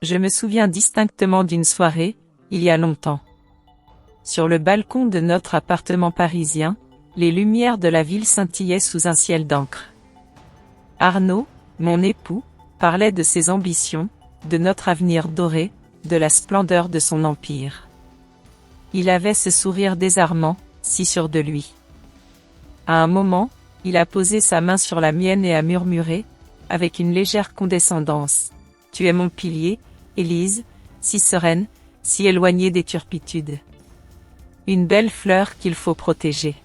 Je me souviens distinctement d'une soirée, il y a longtemps. Sur le balcon de notre appartement parisien, les lumières de la ville scintillaient sous un ciel d'encre. Arnaud, mon époux, parlait de ses ambitions, de notre avenir doré, de la splendeur de son empire. Il avait ce sourire désarmant, si sûr de lui. À un moment, il a posé sa main sur la mienne et a murmuré, avec une légère condescendance, « Tu es mon pilier, Élise, si sereine, si éloignée des turpitudes. Une belle fleur qu'il faut protéger. »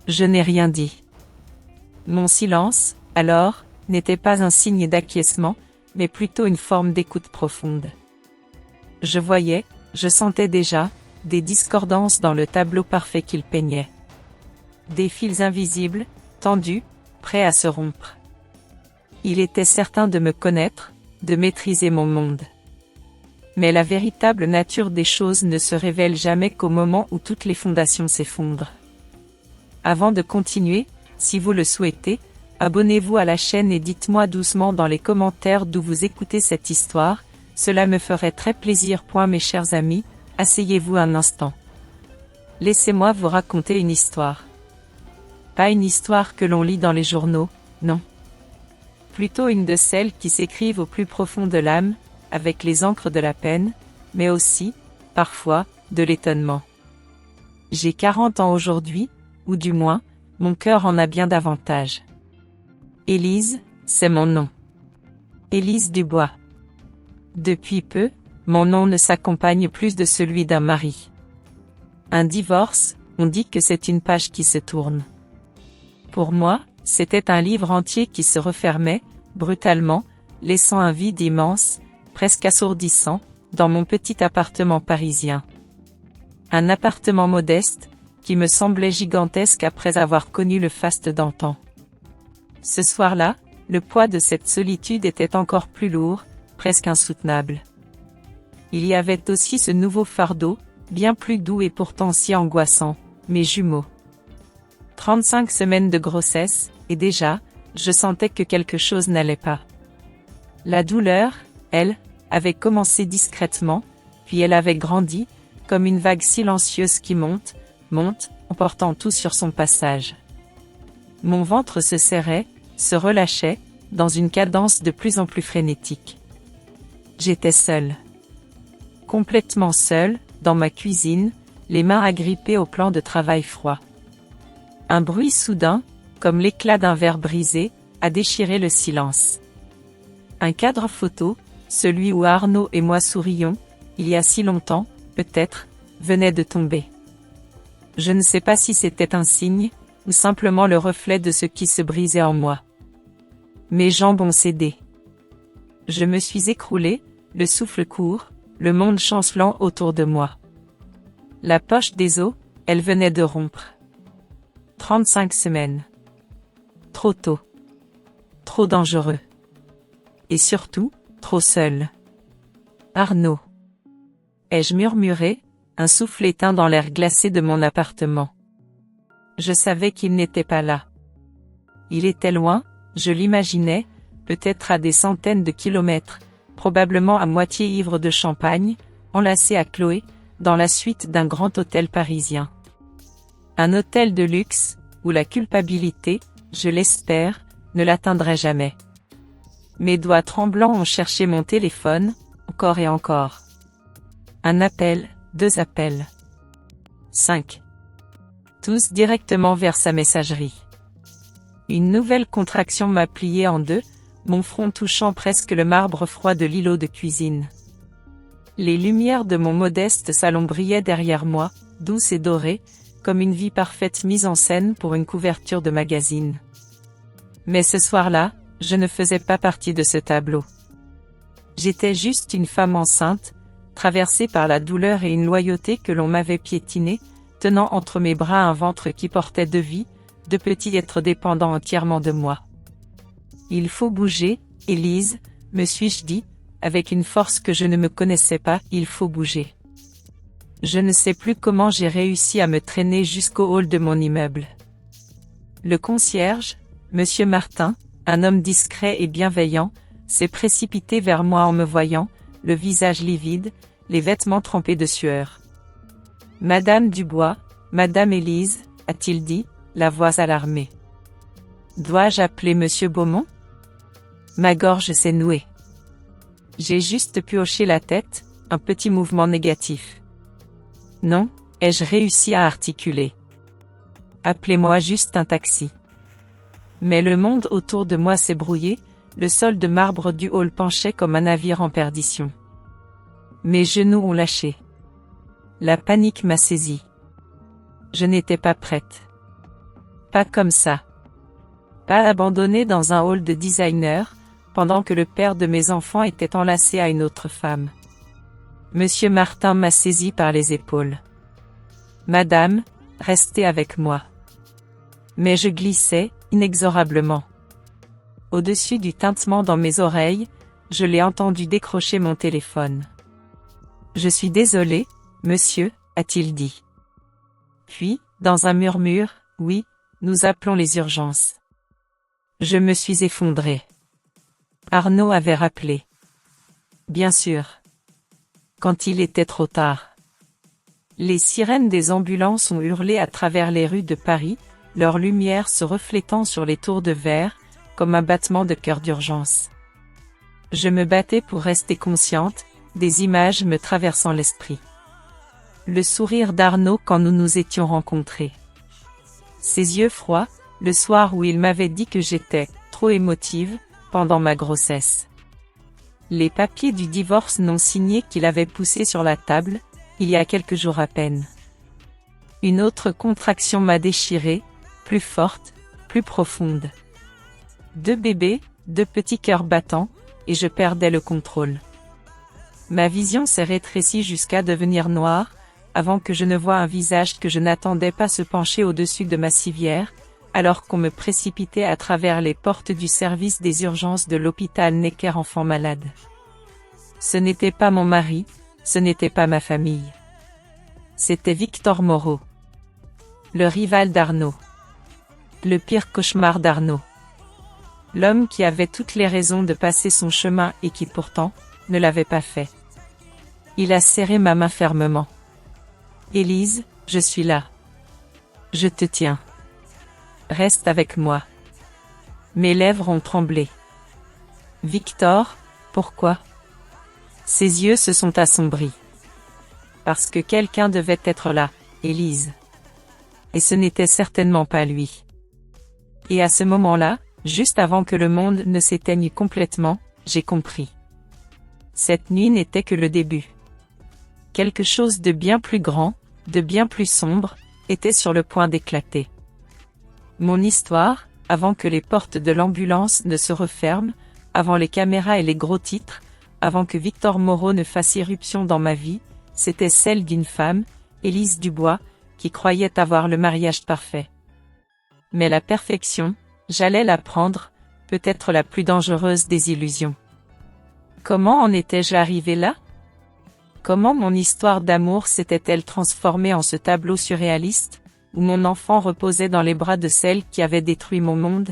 Je n'ai rien dit. Mon silence, alors, n'était pas un signe d'acquiescement, mais plutôt une forme d'écoute profonde. Je voyais, je sentais déjà, des discordances dans le tableau parfait qu'il peignait. Des fils invisibles, tendus, prêts à se rompre. Il était certain de me connaître, de maîtriser mon monde. Mais la véritable nature des choses ne se révèle jamais qu'au moment où toutes les fondations s'effondrent. Avant de continuer, si vous le souhaitez, abonnez-vous à la chaîne et dites-moi doucement dans les commentaires d'où vous écoutez cette histoire, cela me ferait très plaisir. Mes chers amis, asseyez-vous un instant. Laissez-moi vous raconter une histoire. Pas une histoire que l'on lit dans les journaux, non. Plutôt une de celles qui s'écrivent au plus profond de l'âme, avec les encres de la peine, mais aussi, parfois, de l'étonnement. J'ai 40 ans aujourd'hui, ou du moins, mon cœur en a bien davantage. Élise, c'est mon nom. Élise Dubois. Depuis peu, mon nom ne s'accompagne plus de celui d'un mari. Un divorce, on dit que c'est une page qui se tourne. Pour moi, c'était un livre entier qui se refermait, brutalement, laissant un vide immense, presque assourdissant, dans mon petit appartement parisien. Un appartement modeste, qui me semblait gigantesque après avoir connu le faste d'antan. Ce soir-là, le poids de cette solitude était encore plus lourd, presque insoutenable. Il y avait aussi ce nouveau fardeau, bien plus doux et pourtant si angoissant, mes jumeaux. 35 semaines de grossesse, et déjà, je sentais que quelque chose n'allait pas. La douleur, elle, avait commencé discrètement, puis elle avait grandi, comme une vague silencieuse qui monte, emportant tout sur son passage. Mon ventre se serrait, se relâchait, dans une cadence de plus en plus frénétique. J'étais seule. Complètement seule, dans ma cuisine, les mains agrippées au plan de travail froid. Un bruit soudain, comme l'éclat d'un verre brisé, a déchiré le silence. Un cadre photo, celui où Arnaud et moi sourions, il y a si longtemps, peut-être, venait de tomber. Je ne sais pas si c'était un signe, ou simplement le reflet de ce qui se brisait en moi. Mes jambes ont cédé. Je me suis écroulée, le souffle court, le monde chancelant autour de moi. La poche des os, elle venait de rompre. 35 semaines. Trop tôt. Trop dangereux. Et surtout, trop seul. Arnaud. Ai-je murmuré, un souffle éteint dans l'air glacé de mon appartement. Je savais qu'il n'était pas là. Il était loin, je l'imaginais, peut-être à des centaines de kilomètres, probablement à moitié ivre de champagne, enlacé à Chloé, dans la suite d'un grand hôtel parisien. Un hôtel de luxe, où la culpabilité, je l'espère, ne l'atteindrait jamais. Mes doigts tremblants ont cherché mon téléphone, encore et encore. Un appel, 2 appels. 5. Tous directement vers sa messagerie. Une nouvelle contraction m'a plié en deux, mon front touchant presque le marbre froid de l'îlot de cuisine. Les lumières de mon modeste salon brillaient derrière moi, douces et dorées, comme une vie parfaite mise en scène pour une couverture de magazine. Mais ce soir-là, je ne faisais pas partie de ce tableau. J'étais juste une femme enceinte, traversée par la douleur et une loyauté que l'on m'avait piétinée, tenant entre mes bras un ventre qui portait 2 vies, 2 petits êtres dépendants entièrement de moi. Il faut bouger, Élise, me suis-je dit, avec une force que je ne me connaissais pas, il faut bouger. Je ne sais plus comment j'ai réussi à me traîner jusqu'au hall de mon immeuble. Le concierge, Monsieur Martin, un homme discret et bienveillant, s'est précipité vers moi en me voyant, le visage livide, les vêtements trempés de sueur. « Madame Dubois, Madame Élise, a-t-il dit, la voix alarmée. Dois-je appeler Monsieur Beaumont? Ma gorge s'est nouée. J'ai juste pu hocher la tête, un petit mouvement négatif. Non, ai-je réussi à articuler. Appelez-moi juste un taxi. Mais le monde autour de moi s'est brouillé, le sol de marbre du hall penchait comme un navire en perdition. Mes genoux ont lâché. La panique m'a saisi. Je n'étais pas prête. Pas comme ça. Pas abandonnée dans un hall de designer, pendant que le père de mes enfants était enlacé à une autre femme. Monsieur Martin m'a saisi par les épaules. Madame, restez avec moi. Mais je glissais, inexorablement. Au-dessus du tintement dans mes oreilles, je l'ai entendu décrocher mon téléphone. Je suis désolé, monsieur, a-t-il dit. Puis, dans un murmure, oui, nous appelons les urgences. Je me suis effondré. Arnaud avait rappelé. Bien sûr. Quand il était trop tard. Les sirènes des ambulances ont hurlé à travers les rues de Paris, leur lumière se reflétant sur les tours de verre, comme un battement de cœur d'urgence. Je me battais pour rester consciente, des images me traversant l'esprit. Le sourire d'Arnaud quand nous nous étions rencontrés. Ses yeux froids, le soir où il m'avait dit que j'étais trop émotive, pendant ma grossesse. Les papiers du divorce non signés qu'il avait poussés sur la table, il y a quelques jours à peine. Une autre contraction m'a déchirée, plus forte, plus profonde. 2 bébés, 2 petits cœurs battants, et je perdais le contrôle. Ma vision s'est rétrécie jusqu'à devenir noire, avant que je ne voie un visage que je n'attendais pas se pencher au-dessus de ma civière, alors qu'on me précipitait à travers les portes du service des urgences de l'hôpital Necker Enfants Malades. Ce n'était pas mon mari, ce n'était pas ma famille. C'était Victor Moreau. Le rival d'Arnaud. Le pire cauchemar d'Arnaud. L'homme qui avait toutes les raisons de passer son chemin et qui pourtant, ne l'avait pas fait. Il a serré ma main fermement. Élise, je suis là. Je te tiens. Reste avec moi. Mes lèvres ont tremblé. Victor, pourquoi? Ses yeux se sont assombris. Parce que quelqu'un devait être là, Élise. Et ce n'était certainement pas lui. Et à ce moment-là, juste avant que le monde ne s'éteigne complètement, j'ai compris. Cette nuit n'était que le début. Quelque chose de bien plus grand, de bien plus sombre, était sur le point d'éclater. Mon histoire, avant que les portes de l'ambulance ne se referment, avant les caméras et les gros titres, avant que Victor Moreau ne fasse irruption dans ma vie, c'était celle d'une femme, Élise Dubois, qui croyait avoir le mariage parfait. Mais la perfection, j'allais la prendre, peut-être la plus dangereuse des illusions. Comment en étais-je arrivé là? Comment mon histoire d'amour s'était-elle transformée en ce tableau surréaliste, où mon enfant reposait dans les bras de celle qui avait détruit mon monde?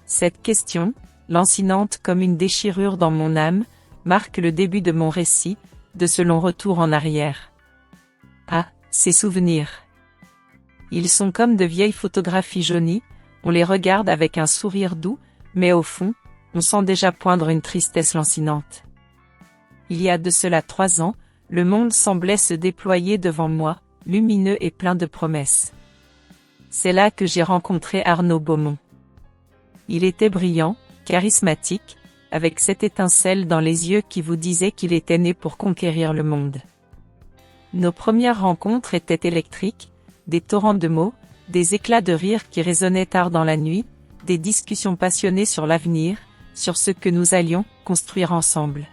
Cette question, lancinante comme une déchirure dans mon âme, marque le début de mon récit, de ce long retour en arrière. Ah, ces souvenirs. Ils sont comme de vieilles photographies jaunies, on les regarde avec un sourire doux, mais au fond, on sent déjà poindre une tristesse lancinante. Il y a de cela 3 ans, le monde semblait se déployer devant moi, lumineux et plein de promesses. C'est là que j'ai rencontré Arnaud Beaumont. Il était brillant, charismatique, avec cette étincelle dans les yeux qui vous disait qu'il était né pour conquérir le monde. Nos premières rencontres étaient électriques, des torrents de mots, des éclats de rire qui résonnaient tard dans la nuit, des discussions passionnées sur l'avenir, sur ce que nous allions construire ensemble.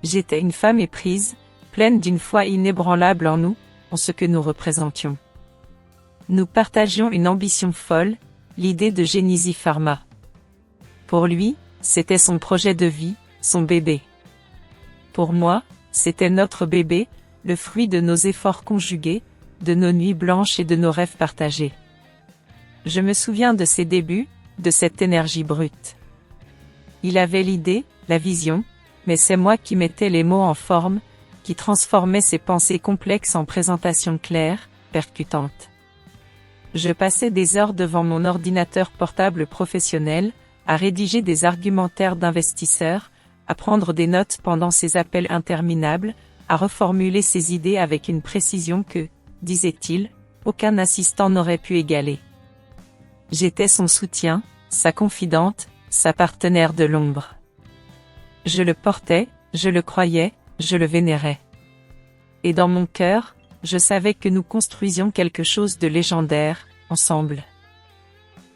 J'étais une femme éprise, pleine d'une foi inébranlable en nous, en ce que nous représentions. Nous partagions une ambition folle, l'idée de Genesis Pharma. Pour lui, c'était son projet de vie, son bébé. Pour moi, c'était notre bébé, le fruit de nos efforts conjugués, de nos nuits blanches et de nos rêves partagés. Je me souviens de ses débuts, de cette énergie brute. Il avait l'idée, la vision, mais c'est moi qui mettais les mots en forme, qui transformais ces pensées complexes en présentations claires, percutantes. Je passais des heures devant mon ordinateur portable professionnel, à rédiger des argumentaires d'investisseurs, à prendre des notes pendant ces appels interminables, à reformuler ses idées avec une précision que, disait-il, aucun assistant n'aurait pu égaler. J'étais son soutien, sa confidente, sa partenaire de l'ombre. Je le portais, je le croyais, je le vénérais. Et dans mon cœur, je savais que nous construisions quelque chose de légendaire, ensemble.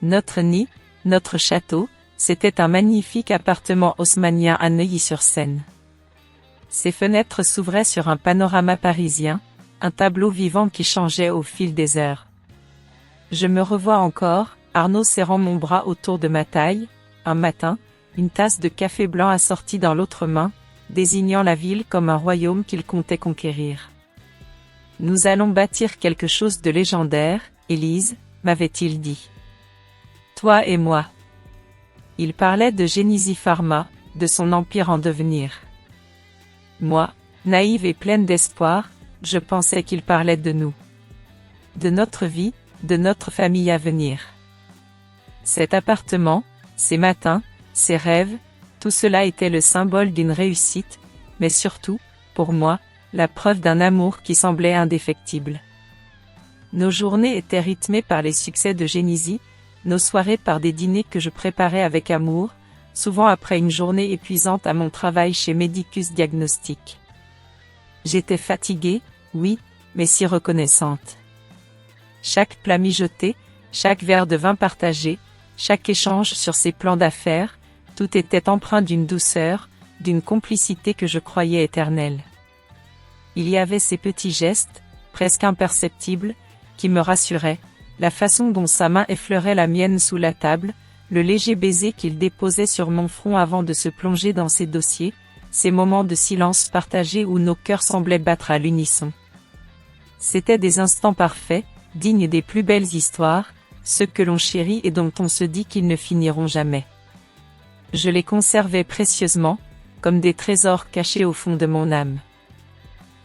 Notre nid, notre château, c'était un magnifique appartement haussmannien à Neuilly-sur-Seine. Ses fenêtres s'ouvraient sur un panorama parisien, un tableau vivant qui changeait au fil des heures. Je me revois encore, Arnaud serrant mon bras autour de ma taille, un matin, une tasse de café blanc assortie dans l'autre main, désignant la ville comme un royaume qu'il comptait conquérir. Nous allons bâtir quelque chose de légendaire, Élise, m'avait-il dit. Toi et moi. Il parlait de Genesis Pharma, de son empire en devenir. Moi, naïve et pleine d'espoir, je pensais qu'il parlait de nous. De notre vie, de notre famille à venir. Cet appartement, ces matins, ces rêves, tout cela était le symbole d'une réussite, mais surtout, pour moi, la preuve d'un amour qui semblait indéfectible. Nos journées étaient rythmées par les succès de Genesis, nos soirées par des dîners que je préparais avec amour, souvent après une journée épuisante à mon travail chez Medicus Diagnostic. J'étais fatiguée, oui, mais si reconnaissante. Chaque plat mijoté, chaque verre de vin partagé, chaque échange sur ses plans d'affaires, tout était empreint d'une douceur, d'une complicité que je croyais éternelle. Il y avait ces petits gestes, presque imperceptibles, qui me rassuraient, la façon dont sa main effleurait la mienne sous la table, le léger baiser qu'il déposait sur mon front avant de se plonger dans ses dossiers, ces moments de silence partagés où nos cœurs semblaient battre à l'unisson. C'étaient des instants parfaits, dignes des plus belles histoires, ceux que l'on chérit et dont on se dit qu'ils ne finiront jamais. Je les conservais précieusement, comme des trésors cachés au fond de mon âme.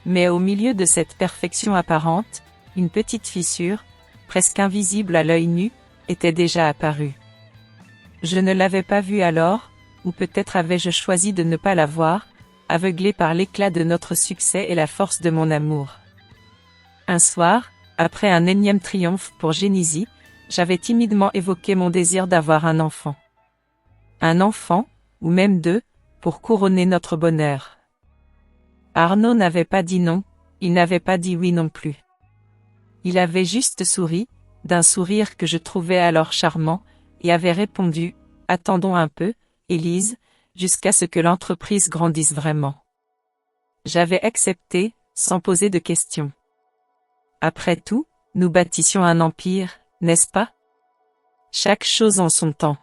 Mais au milieu de cette perfection apparente, une petite fissure, presque invisible à l'œil nu, était déjà apparue. Je ne l'avais pas vue alors, ou peut-être avais-je choisi de ne pas la voir, aveuglé par l'éclat de notre succès et la force de mon amour. Un soir, après un énième triomphe pour Genesis, j'avais timidement évoqué mon désir d'avoir un enfant. Un enfant, ou même deux, pour couronner notre bonheur. Arnaud n'avait pas dit non, il n'avait pas dit oui non plus. Il avait juste souri, d'un sourire que je trouvais alors charmant, et avait répondu, « Attendons un peu, Élise, jusqu'à ce que l'entreprise grandisse vraiment. » J'avais accepté, sans poser de questions. Après tout, nous bâtissions un empire, n'est-ce pas? Chaque chose en son temps.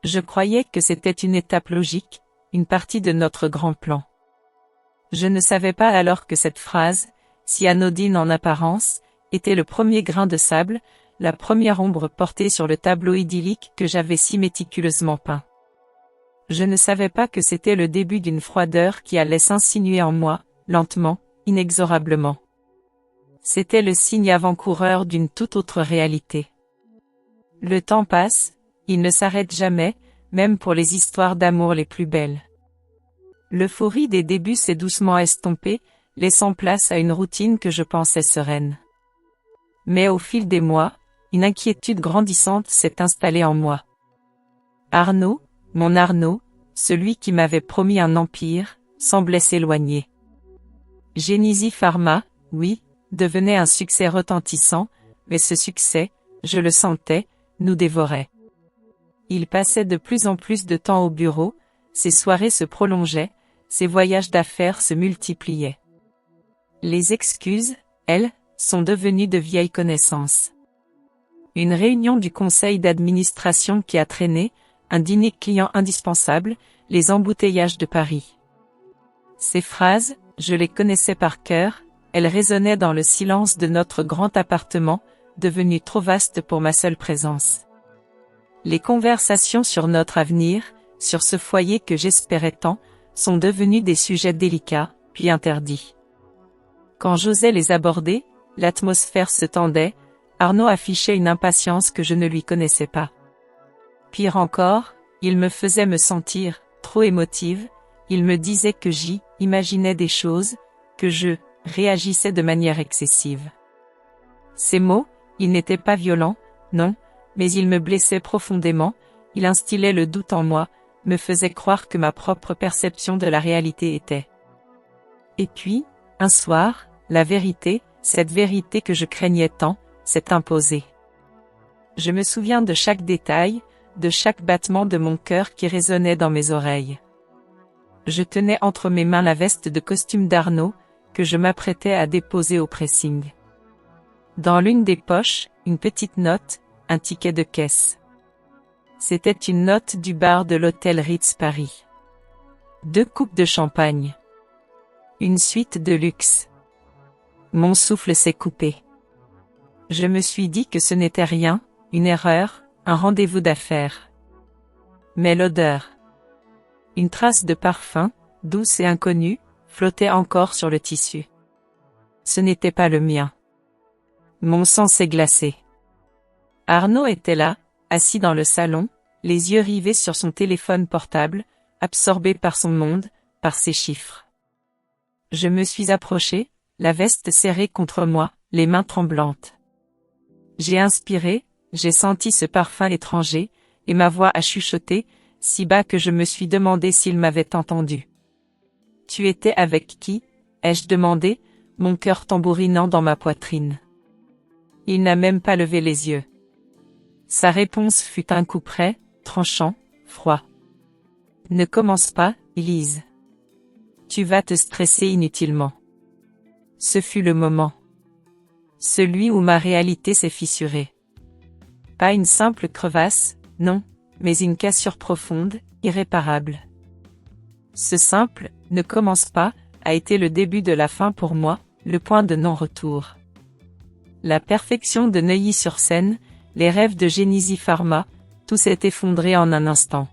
Je croyais que c'était une étape logique, une partie de notre grand plan. Je ne savais pas alors que cette phrase, si anodine en apparence, était le premier grain de sable, la première ombre portée sur le tableau idyllique que j'avais si méticuleusement peint. Je ne savais pas que c'était le début d'une froideur qui allait s'insinuer en moi, lentement, inexorablement. C'était le signe avant-coureur d'une toute autre réalité. Le temps passe, il ne s'arrête jamais, même pour les histoires d'amour les plus belles. L'euphorie des débuts s'est doucement estompée, laissant place à une routine que je pensais sereine. Mais au fil des mois, une inquiétude grandissante s'est installée en moi. Arnaud, mon Arnaud, celui qui m'avait promis un empire, semblait s'éloigner. Genesis Pharma, oui, devenait un succès retentissant, mais ce succès, je le sentais, nous dévorait. Il passait de plus en plus de temps au bureau, ses soirées se prolongeaient, ses voyages d'affaires se multipliaient. Les excuses, elles, sont devenues de vieilles connaissances. Une réunion du conseil d'administration qui a traîné, un dîner client indispensable, les embouteillages de Paris. Ces phrases, je les connaissais par cœur, elles résonnaient dans le silence de notre grand appartement, devenu trop vaste pour ma seule présence. Les conversations sur notre avenir, sur ce foyer que j'espérais tant, sont devenus des sujets délicats, puis interdits. Quand j'osais les aborder, l'atmosphère se tendait, Arnaud affichait une impatience que je ne lui connaissais pas. Pire encore, il me faisait me sentir trop émotive, il me disait que j'y imaginais des choses, que je réagissais de manière excessive. Ces mots, ils n'étaient pas violents, non, mais ils me blessaient profondément, il instillait le doute en moi, me faisait croire que ma propre perception de la réalité était. Et puis, un soir, la vérité, cette vérité que je craignais tant, s'est imposée. Je me souviens de chaque détail, de chaque battement de mon cœur qui résonnait dans mes oreilles. Je tenais entre mes mains la veste de costume d'Arnaud, que je m'apprêtais à déposer au pressing. Dans l'une des poches, une petite note, un ticket de caisse. C'était une note du bar de l'hôtel Ritz Paris. 2 coupes de champagne. Une suite de luxe. Mon souffle s'est coupé. Je me suis dit que ce n'était rien, une erreur, un rendez-vous d'affaires. Mais l'odeur. Une trace de parfum, douce et inconnue, flottait encore sur le tissu. Ce n'était pas le mien. Mon sang s'est glacé. Arnaud était là, assis dans le salon, les yeux rivés sur son téléphone portable, absorbé par son monde, par ses chiffres. Je me suis approchée, la veste serrée contre moi, les mains tremblantes. J'ai inspiré, j'ai senti ce parfum étranger, et ma voix a chuchoté, si bas que je me suis demandé s'il m'avait entendu. « Tu étais avec qui ?» ai-je demandé, mon cœur tambourinant dans ma poitrine. Il n'a même pas levé les yeux. Sa réponse fut un coup près, tranchant, froid. « Ne commence pas, Elise. Tu vas te stresser inutilement. » Ce fut le moment. Celui où ma réalité s'est fissurée. Pas une simple crevasse, non, mais une cassure profonde, irréparable. Ce simple « ne commence pas » a été le début de la fin pour moi, le point de non-retour. La perfection de Neuilly-sur-Seine, les rêves de Genesis Pharma, tout s'est effondré en un instant.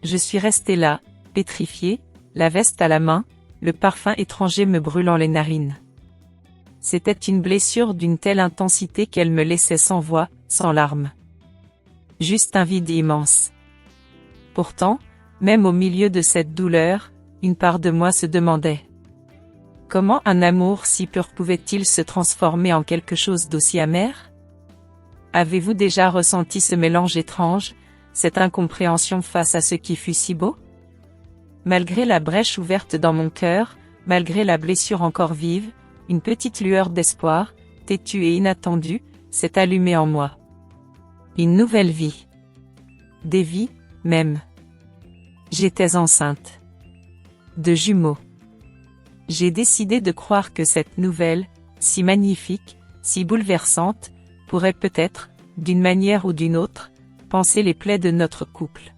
Je suis restée là, pétrifiée, la veste à la main, le parfum étranger me brûlant les narines. C'était une blessure d'une telle intensité qu'elle me laissait sans voix, sans larmes. Juste un vide immense. Pourtant, même au milieu de cette douleur, une part de moi se demandait. Comment un amour si pur pouvait-il se transformer en quelque chose d'aussi amer? Avez-vous déjà ressenti ce mélange étrange, cette incompréhension face à ce qui fut si beau? Malgré la brèche ouverte dans mon cœur, malgré la blessure encore vive, une petite lueur d'espoir, têtue et inattendue, s'est allumée en moi. Une nouvelle vie. Des vies, même. J'étais enceinte. De jumeaux. J'ai décidé de croire que cette nouvelle, si magnifique, si bouleversante, pourrait peut-être, d'une manière ou d'une autre, panser les plaies de notre couple.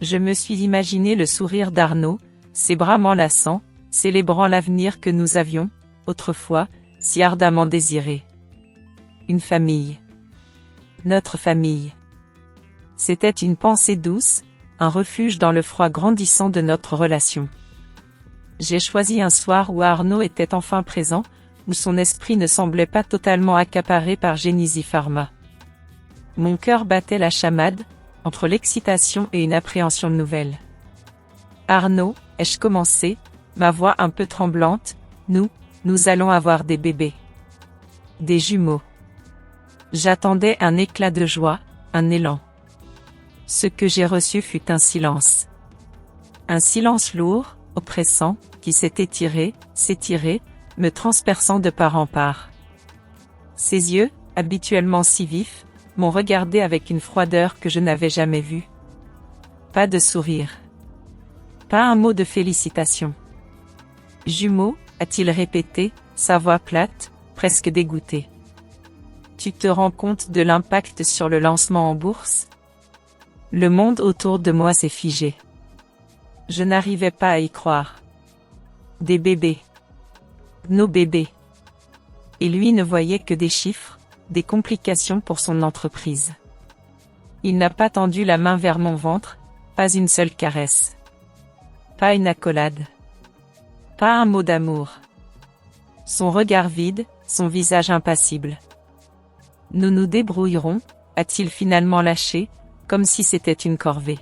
Je me suis imaginé le sourire d'Arnaud, ses bras m'enlaçant, célébrant l'avenir que nous avions, autrefois, si ardemment désiré. Une famille. Notre famille. C'était une pensée douce, un refuge dans le froid grandissant de notre relation. J'ai choisi un soir où Arnaud était enfin présent, où son esprit ne semblait pas totalement accaparé par Genesis Pharma. Mon cœur battait la chamade, entre l'excitation et une appréhension nouvelle. Arnaud, ai-je commencé, ma voix un peu tremblante, nous allons avoir des bébés. Des jumeaux. J'attendais un éclat de joie, un élan. Ce que j'ai reçu fut un silence. Un silence lourd, oppressant, qui s'étirait, me transperçant de part en part. Ses yeux, habituellement si vifs, m'ont regardé avec une froideur que je n'avais jamais vue. Pas de sourire. Pas un mot de félicitation. Jumeaux, a-t-il répété, sa voix plate, presque dégoûtée. Tu te rends compte de l'impact sur le lancement en bourse? Le monde autour de moi s'est figé. Je n'arrivais pas à y croire. Des bébés. Nos bébés. Et lui ne voyait que des chiffres, des complications pour son entreprise. Il n'a pas tendu la main vers mon ventre, pas une seule caresse. Pas une accolade. Pas un mot d'amour. Son regard vide, son visage impassible. Nous nous débrouillerons, a-t-il finalement lâché, comme si c'était une corvée.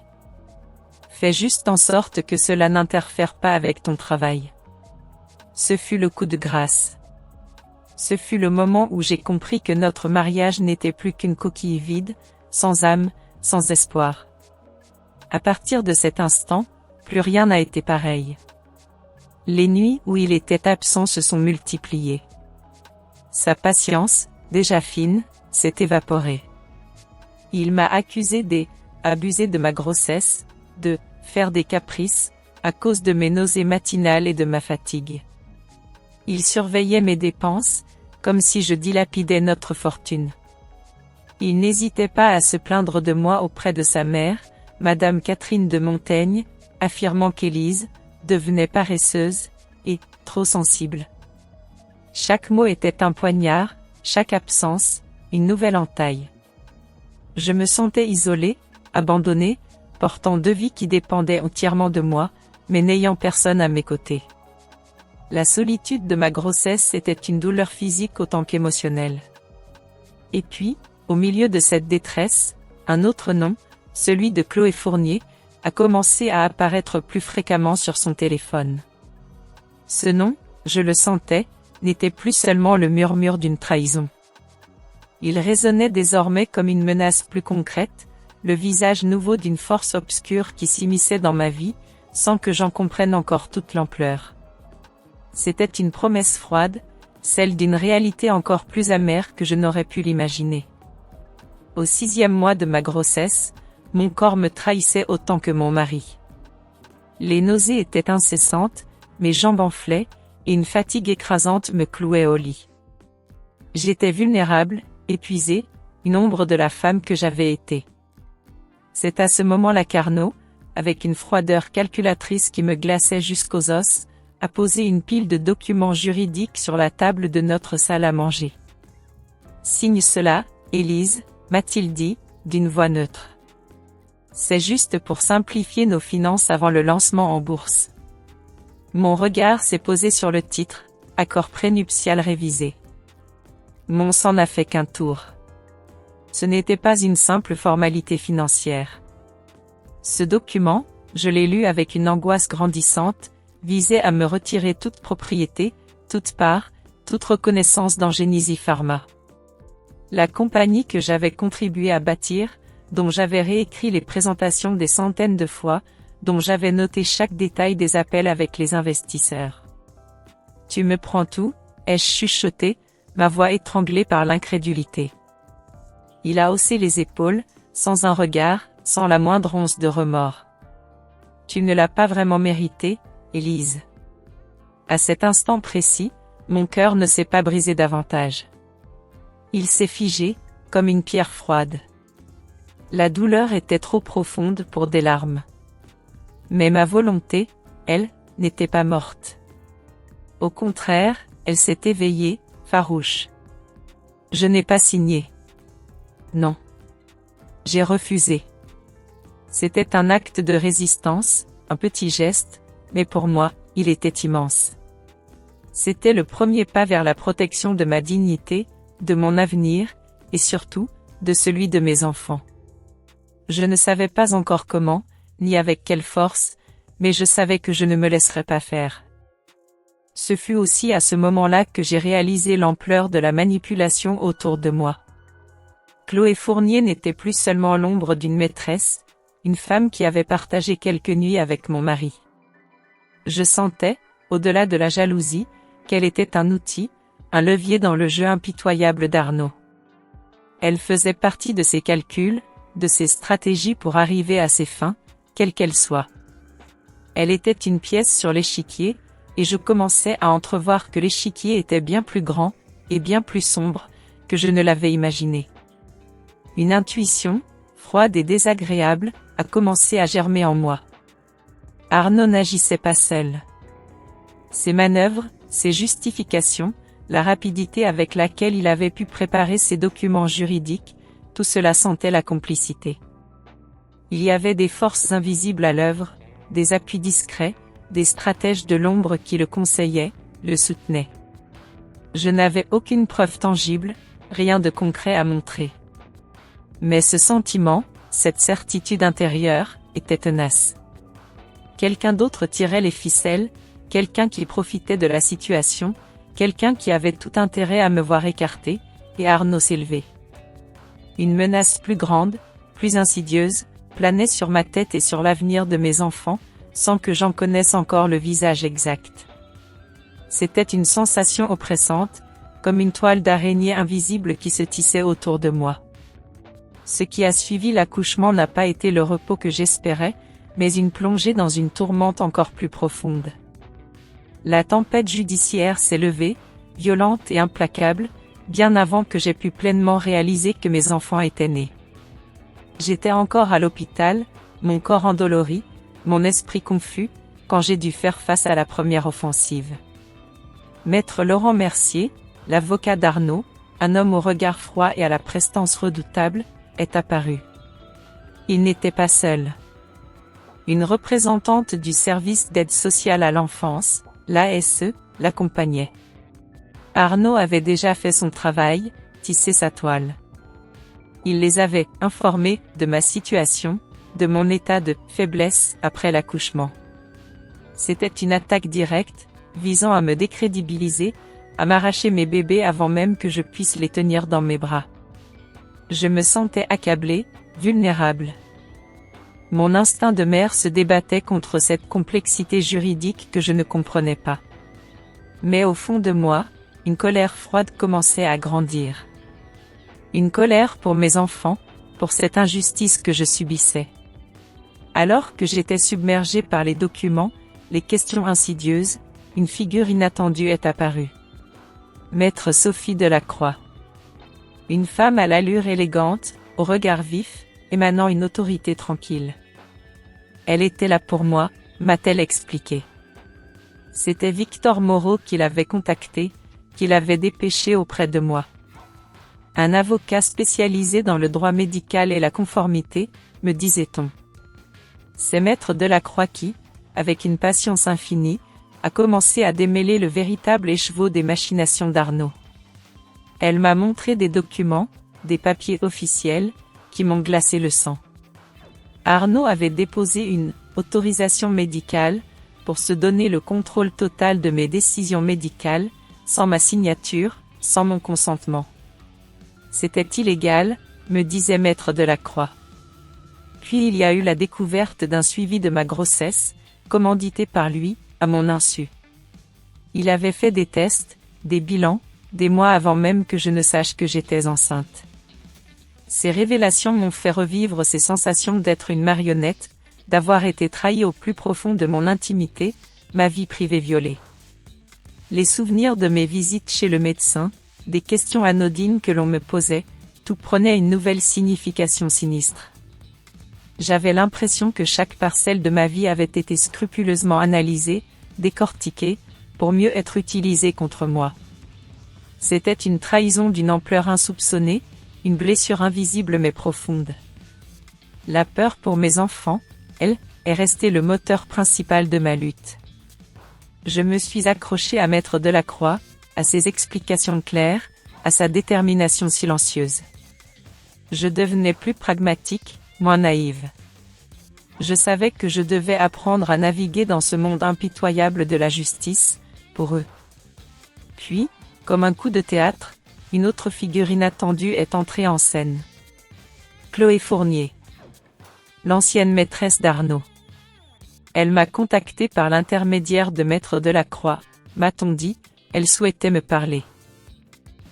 Fais juste en sorte que cela n'interfère pas avec ton travail. Ce fut le coup de grâce. Ce fut le moment où j'ai compris que notre mariage n'était plus qu'une coquille vide, sans âme, sans espoir. À partir de cet instant, plus rien n'a été pareil. Les nuits où il était absent se sont multipliées. Sa patience, déjà fine, s'est évaporée. Il m'a accusé d'abusé de ma grossesse, de faire des caprices, à cause de mes nausées matinales et de ma fatigue. Il surveillait mes dépenses, comme si je dilapidais notre fortune. Il n'hésitait pas à se plaindre de moi auprès de sa mère, Madame Catherine de Montaigne, affirmant qu'Élise devenait paresseuse et trop sensible. Chaque mot était un poignard, chaque absence, une nouvelle entaille. Je me sentais isolé, abandonné, portant deux vies qui dépendaient entièrement de moi, mais n'ayant personne à mes côtés. La solitude de ma grossesse était une douleur physique autant qu'émotionnelle. Et puis, au milieu de cette détresse, un autre nom, celui de Chloé Fournier, a commencé à apparaître plus fréquemment sur son téléphone. Ce nom, je le sentais, n'était plus seulement le murmure d'une trahison. Il résonnait désormais comme une menace plus concrète, le visage nouveau d'une force obscure qui s'immisçait dans ma vie, sans que j'en comprenne encore toute l'ampleur. C'était une promesse froide, celle d'une réalité encore plus amère que je n'aurais pu l'imaginer. Au 6e mois de ma grossesse, mon corps me trahissait autant que mon mari. Les nausées étaient incessantes, mes jambes enflaient, et une fatigue écrasante me clouait au lit. J'étais vulnérable, épuisé, une ombre de la femme que j'avais été. C'est à ce moment-là qu'Arnaud, avec une froideur calculatrice qui me glaçait jusqu'aux os, a posé une pile de documents juridiques sur la table de notre salle à manger. « Signe cela, Élise », m'a-t-il dit, d'une voix neutre. C'est juste pour simplifier nos finances avant le lancement en bourse. Mon regard s'est posé sur le titre, « Accord prénuptial révisé ». Mon sang n'a fait qu'un tour. Ce n'était pas une simple formalité financière. Ce document, je l'ai lu avec une angoisse grandissante, visait à me retirer toute propriété, toute part, toute reconnaissance dans Genesis Pharma. La compagnie que j'avais contribué à bâtir, dont j'avais réécrit les présentations des centaines de fois, dont j'avais noté chaque détail des appels avec les investisseurs. « Tu me prends tout ?» ai-je chuchoté, ma voix étranglée par l'incrédulité. Il a haussé les épaules, sans un regard, sans la moindre once de remords. « Tu ne l'as pas vraiment mérité, Élise. » À cet instant précis, mon cœur ne s'est pas brisé davantage. Il s'est figé, comme une pierre froide. La douleur était trop profonde pour des larmes. Mais ma volonté, elle, n'était pas morte. Au contraire, elle s'est éveillée, farouche. Je n'ai pas signé. Non. J'ai refusé. C'était un acte de résistance, un petit geste, mais pour moi, il était immense. C'était le premier pas vers la protection de ma dignité, de mon avenir, et surtout, de celui de mes enfants. Je ne savais pas encore comment, ni avec quelle force, mais je savais que je ne me laisserais pas faire. Ce fut aussi à ce moment-là que j'ai réalisé l'ampleur de la manipulation autour de moi. Chloé Fournier n'était plus seulement l'ombre d'une maîtresse, une femme qui avait partagé quelques nuits avec mon mari. Je sentais, au-delà de la jalousie, qu'elle était un outil, un levier dans le jeu impitoyable d'Arnaud. Elle faisait partie de ses calculs, de ses stratégies pour arriver à ses fins, quelles qu'elles soient. Elle était une pièce sur l'échiquier, et je commençais à entrevoir que l'échiquier était bien plus grand, et bien plus sombre, que je ne l'avais imaginé. Une intuition, froide et désagréable, a commencé à germer en moi. Arnaud n'agissait pas seul. Ses manœuvres, ses justifications, la rapidité avec laquelle il avait pu préparer ses documents juridiques, tout cela sentait la complicité. Il y avait des forces invisibles à l'œuvre, des appuis discrets, des stratèges de l'ombre qui le conseillaient, le soutenaient. Je n'avais aucune preuve tangible, rien de concret à montrer. Mais ce sentiment, cette certitude intérieure, était tenace. Quelqu'un d'autre tirait les ficelles, quelqu'un qui profitait de la situation, quelqu'un qui avait tout intérêt à me voir écarté, et Arnaud s'élever. Une menace plus grande, plus insidieuse, planait sur ma tête et sur l'avenir de mes enfants, sans que j'en connaisse encore le visage exact. C'était une sensation oppressante, comme une toile d'araignée invisible qui se tissait autour de moi. Ce qui a suivi l'accouchement n'a pas été le repos que j'espérais, mais une plongée dans une tourmente encore plus profonde. La tempête judiciaire s'est levée, violente et implacable, bien avant que j'aie pu pleinement réaliser que mes enfants étaient nés. J'étais encore à l'hôpital, mon corps endolori, mon esprit confus, quand j'ai dû faire face à la première offensive. Maître Laurent Mercier, l'avocat d'Arnaud, un homme au regard froid et à la prestance redoutable, est apparu. Il n'était pas seul. Une représentante du service d'aide sociale à l'enfance, l'ASE, l'accompagnait. Arnaud avait déjà fait son travail, tissé sa toile. Il les avait informés de ma situation, de mon état de faiblesse après l'accouchement. C'était une attaque directe, visant à me décrédibiliser, à m'arracher mes bébés avant même que je puisse les tenir dans mes bras. Je me sentais accablé, vulnérable. Mon instinct de mère se débattait contre cette complexité juridique que je ne comprenais pas. Mais au fond de moi, une colère froide commençait à grandir. Une colère pour mes enfants, pour cette injustice que je subissais. Alors que j'étais submergé par les documents, les questions insidieuses, une figure inattendue est apparue. Maître Sophie Delacroix. Une femme à l'allure élégante, au regard vif, émanant une autorité tranquille. Elle était là pour moi, m'a-t-elle expliqué. C'était Victor Moreau qui l'avait contacté, qui l'avait dépêché auprès de moi. Un avocat spécialisé dans le droit médical et la conformité, me disait-on. C'est Maître Delacroix qui, avec une patience infinie, a commencé à démêler le véritable écheveau des machinations d'Arnaud. Elle m'a montré des documents, des papiers officiels, qui m'ont glacé le sang. Arnaud avait déposé une autorisation médicale pour se donner le contrôle total de mes décisions médicales, sans ma signature, sans mon consentement. C'était illégal, me disait Maître Delacroix. Puis il y a eu la découverte d'un suivi de ma grossesse, commandité par lui, à mon insu. Il avait fait des tests, des bilans, des mois avant même que je ne sache que j'étais enceinte. Ces révélations m'ont fait revivre ces sensations d'être une marionnette, d'avoir été trahi au plus profond de mon intimité, ma vie privée violée. Les souvenirs de mes visites chez le médecin, des questions anodines que l'on me posait, tout prenait une nouvelle signification sinistre. J'avais l'impression que chaque parcelle de ma vie avait été scrupuleusement analysée, décortiquée, pour mieux être utilisée contre moi. C'était une trahison d'une ampleur insoupçonnée, une blessure invisible mais profonde. La peur pour mes enfants, elle, est restée le moteur principal de ma lutte. Je me suis accroché à Maître Delacroix, à ses explications claires, à sa détermination silencieuse. Je devenais plus pragmatique, moins naïve. Je savais que je devais apprendre à naviguer dans ce monde impitoyable de la justice, pour eux. Puis, comme un coup de théâtre, une autre figure inattendue est entrée en scène. Chloé Fournier. L'ancienne maîtresse d'Arnaud. Elle m'a contacté par l'intermédiaire de Maître Delacroix, m'a-t-on dit, elle souhaitait me parler.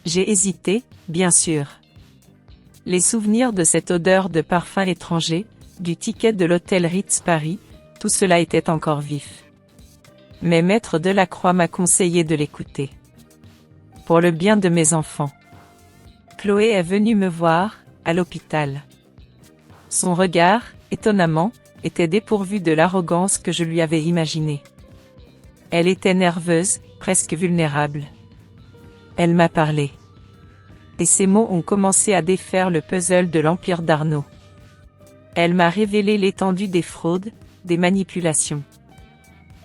J'ai hésité, bien sûr. Les souvenirs de cette odeur de parfum étranger, du ticket de l'hôtel Ritz Paris, tout cela était encore vif. Mais Maître Delacroix m'a conseillé de l'écouter. Pour le bien de mes enfants. Chloé est venue me voir, à l'hôpital. Son regard, étonnamment, était dépourvu de l'arrogance que je lui avais imaginée. Elle était nerveuse, presque vulnérable. Elle m'a parlé. Et ces mots ont commencé à défaire le puzzle de l'empire d'Arnaud. Elle m'a révélé l'étendue des fraudes, des manipulations.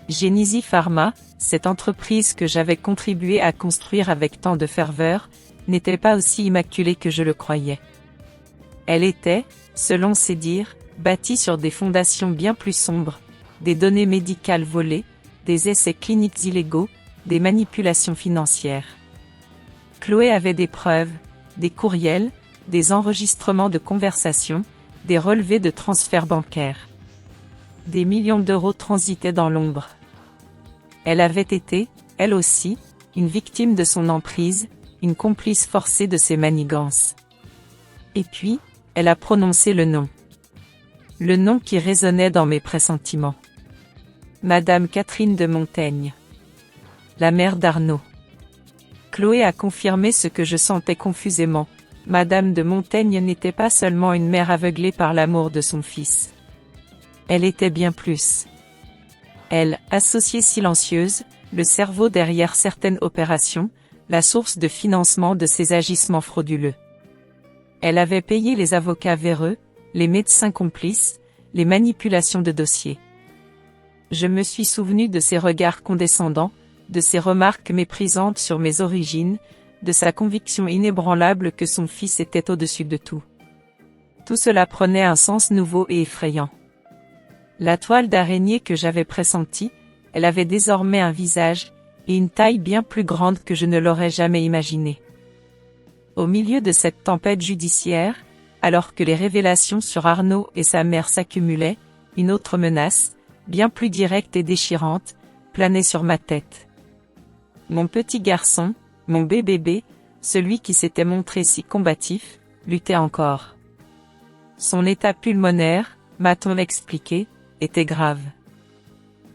Genesis Pharma, cette entreprise que j'avais contribué à construire avec tant de ferveur, n'était pas aussi immaculée que je le croyais. Elle était, selon ses dires, bâtie sur des fondations bien plus sombres, des données médicales volées, des essais cliniques illégaux, des manipulations financières. Chloé avait des preuves, des courriels, des enregistrements de conversations, des relevés de transferts bancaires. Des millions d'euros transitaient dans l'ombre. Elle avait été, elle aussi, une victime de son emprise, une complice forcée de ses manigances. Et puis, elle a prononcé le nom. Le nom qui résonnait dans mes pressentiments. Madame Catherine de Montaigne. La mère d'Arnaud. Chloé a confirmé ce que je sentais confusément. Madame de Montaigne n'était pas seulement une mère aveuglée par l'amour de son fils. Elle était bien plus. Elle, associée silencieuse, le cerveau derrière certaines opérations, la source de financement de ses agissements frauduleux. Elle avait payé les avocats véreux, les médecins complices, les manipulations de dossiers. Je me suis souvenu de ses regards condescendants, de ses remarques méprisantes sur mes origines, de sa conviction inébranlable que son fils était au-dessus de tout. Tout cela prenait un sens nouveau et effrayant. La toile d'araignée que j'avais pressentie, elle avait désormais un visage, et une taille bien plus grande que je ne l'aurais jamais imaginé. Au milieu de cette tempête judiciaire, alors que les révélations sur Arnaud et sa mère s'accumulaient, une autre menace, bien plus directe et déchirante, planait sur ma tête. Mon petit garçon, mon bébé, celui qui s'était montré si combatif, luttait encore. Son état pulmonaire, m'a-t-on expliqué, était grave.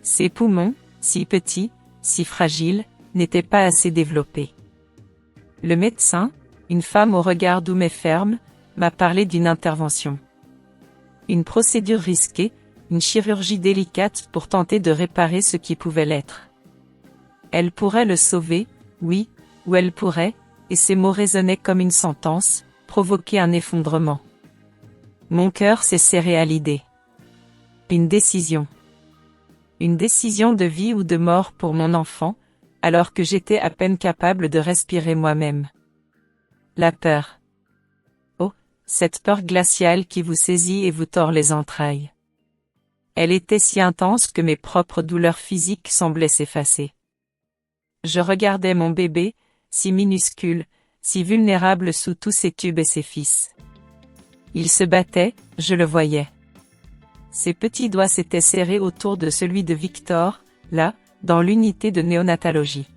Ses poumons, si petits, si fragiles, n'étaient pas assez développés. Le médecin, une femme au regard doux mais ferme, m'a parlé d'une intervention. Une procédure risquée, une chirurgie délicate pour tenter de réparer ce qui pouvait l'être. Elle pourrait le sauver, oui, ou elle pourrait, et ces mots résonnaient comme une sentence, provoquer un effondrement. Mon cœur s'est serré à l'idée. Une décision. Une décision de vie ou de mort pour mon enfant, alors que j'étais à peine capable de respirer moi-même. La peur. Oh, cette peur glaciale qui vous saisit et vous tord les entrailles. Elle était si intense que mes propres douleurs physiques semblaient s'effacer. Je regardais mon bébé, si minuscule, si vulnérable sous tous ses tubes et ses fils. Il se battait, je le voyais. Ses petits doigts s'étaient serrés autour de celui de Victor, là, dans l'unité de néonatologie.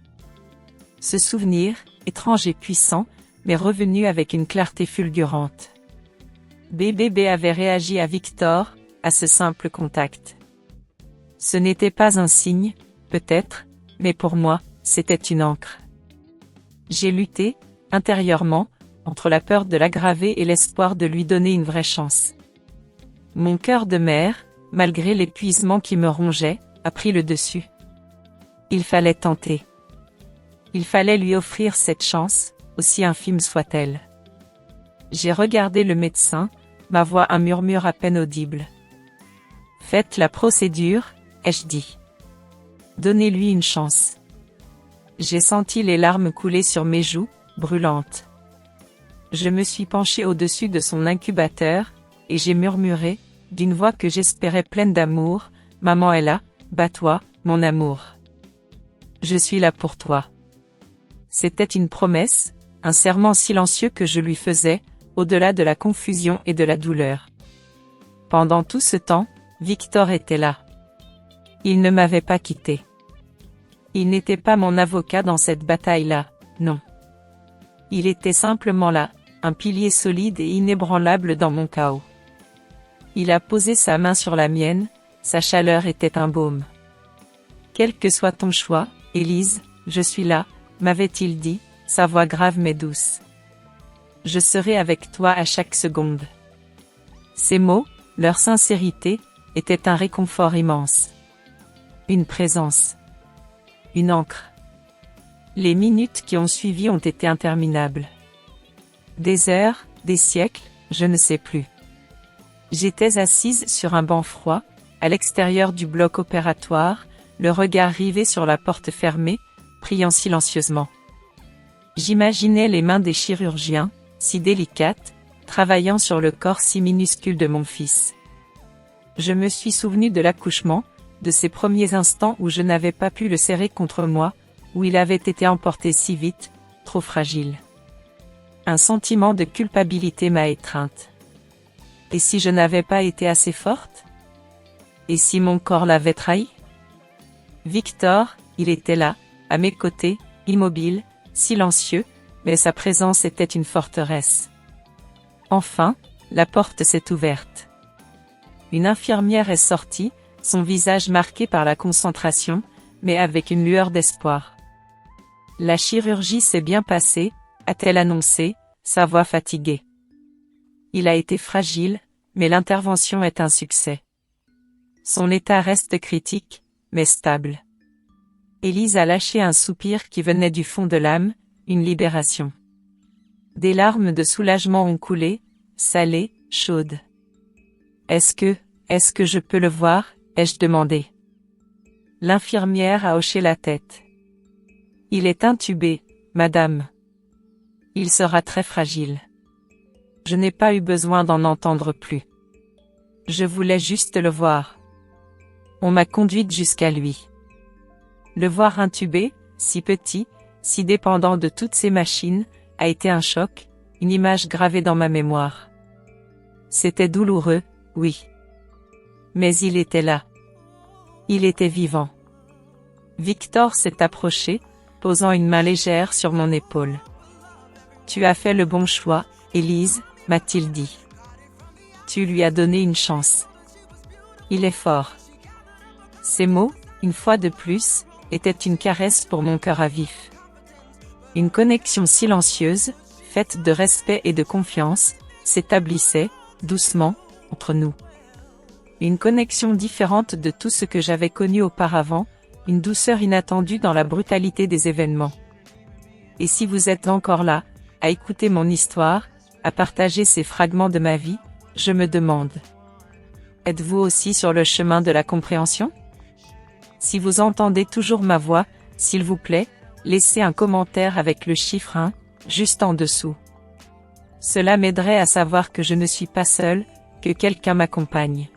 Ce souvenir, étrange et puissant, m'est revenu avec une clarté fulgurante. Bébé avait réagi à Victor, à ce simple contact. Ce n'était pas un signe, peut-être, mais pour moi, c'était une encre. J'ai lutté, intérieurement, entre la peur de l'aggraver et l'espoir de lui donner une vraie chance. Mon cœur de mère, malgré l'épuisement qui me rongeait, a pris le dessus. Il fallait tenter. Il fallait lui offrir cette chance, aussi infime soit-elle. J'ai regardé le médecin, ma voix un murmure à peine audible. Faites la procédure, ai-je dit. Donnez-lui une chance. J'ai senti les larmes couler sur mes joues, brûlantes. Je me suis penché au-dessus de son incubateur, et j'ai murmuré, d'une voix que j'espérais pleine d'amour, « Maman est là, bats-toi, mon amour. Je suis là pour toi. » C'était une promesse, un serment silencieux que je lui faisais, au-delà de la confusion et de la douleur. Pendant tout ce temps, Victor était là. Il ne m'avait pas quitté. Il n'était pas mon avocat dans cette bataille-là, non. Il était simplement là, un pilier solide et inébranlable dans mon chaos. Il a posé sa main sur la mienne, sa chaleur était un baume. Quel que soit ton choix, Élise, je suis là, m'avait-il dit, sa voix grave mais douce. Je serai avec toi à chaque seconde. Ces mots, leur sincérité, étaient un réconfort immense. Une présence. Une encre. Les minutes qui ont suivi ont été interminables. Des heures, des siècles, je ne sais plus. J'étais assise sur un banc froid, à l'extérieur du bloc opératoire, le regard rivé sur la porte fermée, priant silencieusement. J'imaginais les mains des chirurgiens, si délicates, travaillant sur le corps si minuscule de mon fils. Je me suis souvenu de l'accouchement, de ces premiers instants où je n'avais pas pu le serrer contre moi, où il avait été emporté si vite, trop fragile. Un sentiment de culpabilité m'a étreinte. Et si je n'avais pas été assez forte? Et si mon corps l'avait trahi? Victor, il était là, à mes côtés, immobile, silencieux, mais sa présence était une forteresse. Enfin, la porte s'est ouverte. Une infirmière est sortie, son visage marqué par la concentration, mais avec une lueur d'espoir. La chirurgie s'est bien passée, a-t-elle annoncé, sa voix fatiguée. Il a été fragile, mais l'intervention est un succès. Son état reste critique, mais stable. Élise a lâché un soupir qui venait du fond de l'âme, une libération. Des larmes de soulagement ont coulé, salées, chaudes. Est-ce que je peux le voir, ai-je demandé. L'infirmière a hoché la tête. Il est intubé, madame. Il sera très fragile. Je n'ai pas eu besoin d'en entendre plus. Je voulais juste le voir. On m'a conduite jusqu'à lui. Le voir intubé, si petit, si dépendant de toutes ces machines, a été un choc, une image gravée dans ma mémoire. C'était douloureux, oui. Mais il était là. Il était vivant. Victor s'est approché, posant une main légère sur mon épaule. Tu as fait le bon choix, Élise, m'a-t-il dit. Tu lui as donné une chance. Il est fort. Ces mots, une fois de plus, étaient une caresse pour mon cœur à vif. Une connexion silencieuse, faite de respect et de confiance, s'établissait, doucement, entre nous. Une connexion différente de tout ce que j'avais connu auparavant, une douceur inattendue dans la brutalité des événements. Et si vous êtes encore là, à écouter mon histoire, à partager ces fragments de ma vie, je me demande. Êtes-vous aussi sur le chemin de la compréhension? Si vous entendez toujours ma voix, s'il vous plaît, laissez un commentaire avec le chiffre 1, juste en dessous. Cela m'aiderait à savoir que je ne suis pas seul, que quelqu'un m'accompagne.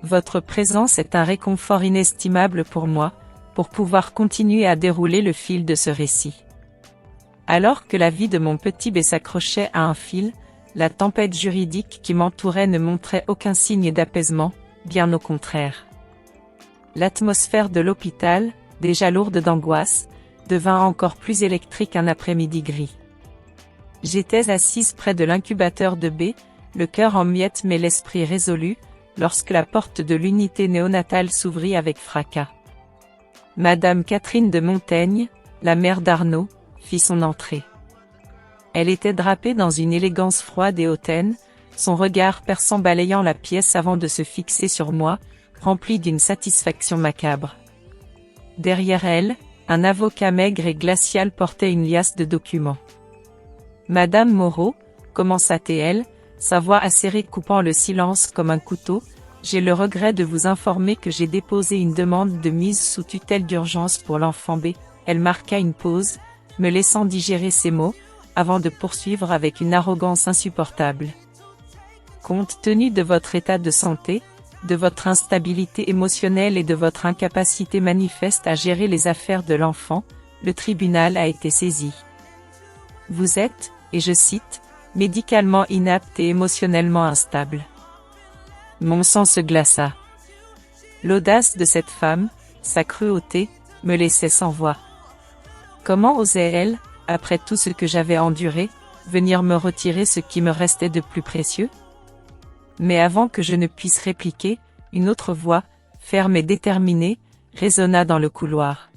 Votre présence est un réconfort inestimable pour moi, pour pouvoir continuer à dérouler le fil de ce récit. Alors que la vie de mon petit bé s'accrochait à un fil, la tempête juridique qui m'entourait ne montrait aucun signe d'apaisement, bien au contraire. L'atmosphère de l'hôpital, déjà lourde d'angoisse, devint encore plus électrique un après-midi gris. J'étais assise près de l'incubateur de B, le cœur en miettes mais l'esprit résolu, lorsque la porte de l'unité néonatale s'ouvrit avec fracas. Madame Catherine de Montaigne, la mère d'Arnaud, fit son entrée. Elle était drapée dans une élégance froide et hautaine, son regard perçant balayant la pièce avant de se fixer sur moi, rempli d'une satisfaction macabre. Derrière elle, un avocat maigre et glacial portait une liasse de documents. Madame Moreau, commença-t-elle, sa voix acérée coupant le silence comme un couteau, j'ai le regret de vous informer que j'ai déposé une demande de mise sous tutelle d'urgence pour l'enfant B. Elle marqua une pause, me laissant digérer ces mots, avant de poursuivre avec une arrogance insupportable. Compte tenu de votre état de santé, de votre instabilité émotionnelle et de votre incapacité manifeste à gérer les affaires de l'enfant, le tribunal a été saisi. Vous êtes, et je cite, médicalement inapte et émotionnellement instable. Mon sang se glaça. L'audace de cette femme, sa cruauté, me laissait sans voix. Comment osait-elle, après tout ce que j'avais enduré, venir me retirer ce qui me restait de plus précieux? Mais avant que je ne puisse répliquer, une autre voix, ferme et déterminée, résonna dans le couloir.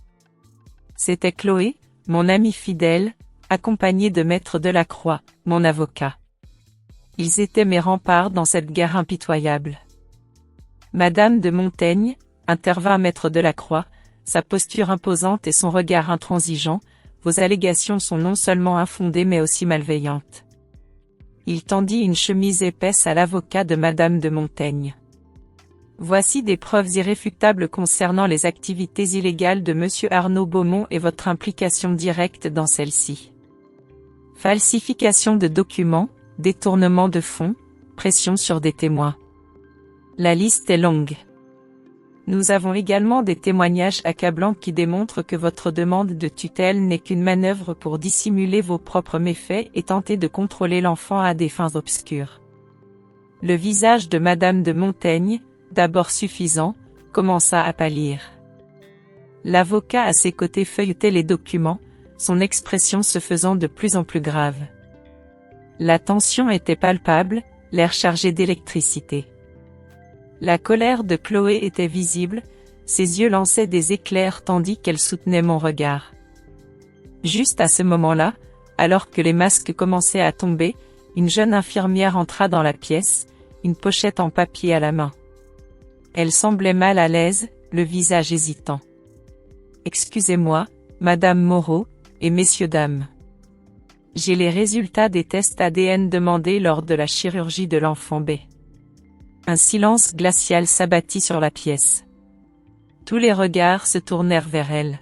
C'était Chloé, mon amie fidèle, accompagnée de Maître Delacroix, mon avocat. Ils étaient mes remparts dans cette guerre impitoyable. Madame de Montaigne, intervint Maître Delacroix, sa posture imposante et son regard intransigeant, vos allégations sont non seulement infondées mais aussi malveillantes. Il tendit une chemise épaisse à l'avocat de Madame de Montaigne. Voici des preuves irréfutables concernant les activités illégales de Monsieur Arnaud Beaumont et votre implication directe dans celles-ci. Falsification de documents, détournement de fonds, pression sur des témoins. La liste est longue. Nous avons également des témoignages accablants qui démontrent que votre demande de tutelle n'est qu'une manœuvre pour dissimuler vos propres méfaits et tenter de contrôler l'enfant à des fins obscures. Le visage de Madame de Montaigne, d'abord suffisant, commença à pâlir. L'avocat à ses côtés feuilletait les documents, son expression se faisant de plus en plus grave. La tension était palpable, l'air chargé d'électricité. La colère de Chloé était visible, ses yeux lançaient des éclairs tandis qu'elle soutenait mon regard. Juste à ce moment-là, alors que les masques commençaient à tomber, une jeune infirmière entra dans la pièce, une pochette en papier à la main. Elle semblait mal à l'aise, le visage hésitant. « Excusez-moi, Madame Moreau, et messieurs dames. J'ai les résultats des tests ADN demandés lors de la chirurgie de l'enfant B. » Un silence glacial s'abattit sur la pièce. Tous les regards se tournèrent vers elle.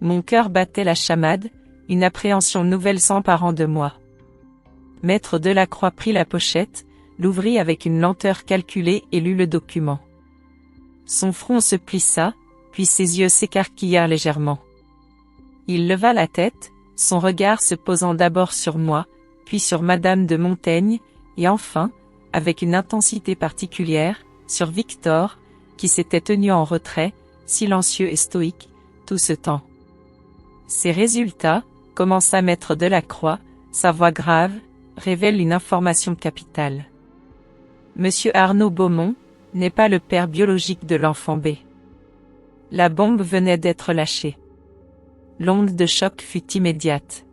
Mon cœur battait la chamade, une appréhension nouvelle s'emparant de moi. Maître Delacroix prit la pochette, l'ouvrit avec une lenteur calculée et lut le document. Son front se plissa, puis ses yeux s'écarquillèrent légèrement. Il leva la tête, son regard se posant d'abord sur moi, puis sur Madame de Montaigne, et enfin, avec une intensité particulière, sur Victor, qui s'était tenu en retrait, silencieux et stoïque, tout ce temps. Ces résultats, commença Maître Delacroix, sa voix grave, révèlent une information capitale. Monsieur Arnaud Beaumont n'est pas le père biologique de l'enfant B. La bombe venait d'être lâchée. L'onde de choc fut immédiate.